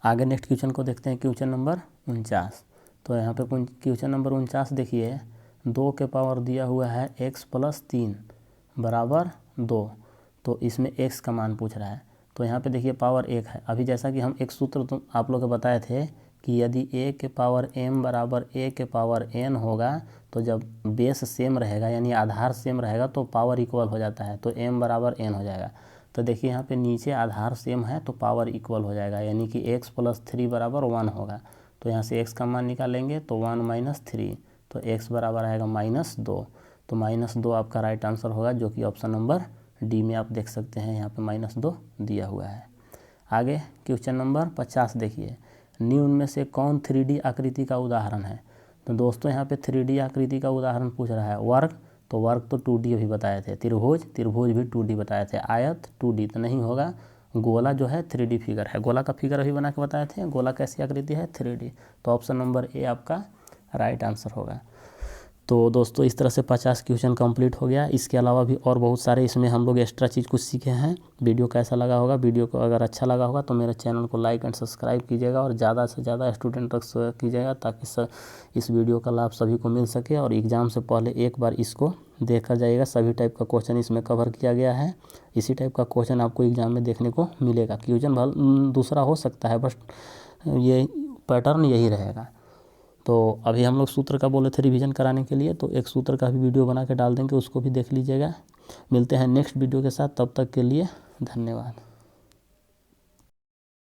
आगे नेक्स्ट क्वेश्चन को देखते हैं, क्वेश्चन नंबर 49। तो यहाँ पे क्वेश्चन नंबर 49 देखिए, 2 के पावर दिया हुआ है x + 3 बराबर 2, तो इसमें x का मान पूछ रहा है। तो यहाँ पे देखिए पावर 1 है, अभी जैसा कि हम एक सूत्र तो आप लोग को बताए थे कि यदि a के पावर m बराबर a के पावर n होगा, तो जब बेस सेम रहेगा यानी आधार सेम रहेगा तो पावर इक्वल हो जाता है, तो m बराबर n हो जाएगा। तो देखिए यहाँ पे नीचे आधार सेम है तो पावर इक्वल हो जाएगा, यानी कि x + 3 बराबर 1 होगा। तो यहाँ से x का मान निकालेंगे तो 1 - 3, तो x बराबर आएगा -2, तो -2 आपका राइट आंसर होगा, जो कि ऑप्शन नंबर डी में आप देख सकते हैं, यहाँ पे -2 दिया हुआ है। आगे क्वेश्चन नंबर 50 देखिए, निम्न में से कौन 3D आकृति का उदाहरण है। तो दोस्तों यहाँ पे 3D आकृति का उदाहरण पूछ रहा है। वर्ग, तो वर्ग तो 2D अभी बताए थे, त्रिभुज भी 2D बताए थे, आयत 2D तो नहीं होगा, गोला जो है 3D फिगर है, गोला का फिगर अभी बना के बताए थे, गोला कैसी आकृति है 3D, तो ऑप्शन नंबर ए आपका राइट आंसर होगा। तो दोस्तों इस तरह से 50 क्वेश्चन कंप्लीट हो गया। इसके अलावा भी और बहुत सारे इसमें हम लोग एक्स्ट्रा चीज़ कुछ सीखे हैं। वीडियो कैसा लगा होगा, वीडियो को अगर अच्छा लगा होगा तो मेरे चैनल को लाइक एंड सब्सक्राइब कीजिएगा और ज़्यादा से ज़्यादा स्टूडेंट तक कीजिएगा, ताकि इस वीडियो का लाभ सभी को मिल सके। और एग्ज़ाम से पहले एक बार इसको देख कर जाइएगा, सभी टाइप का क्वेश्चन इसमें कवर किया गया है। इसी टाइप का क्वेश्चन आपको एग्ज़ाम में देखने को मिलेगा। क्वेश्चन दूसरा हो सकता है, बस ये पैटर्न यही रहेगा। तो अभी हम लोग सूत्र का बोले थे रिवीजन कराने के लिए, तो एक सूत्र का भी वीडियो बना के डाल देंगे, उसको भी देख लीजिएगा। मिलते हैं नेक्स्ट वीडियो के साथ, तब तक के लिए धन्यवाद।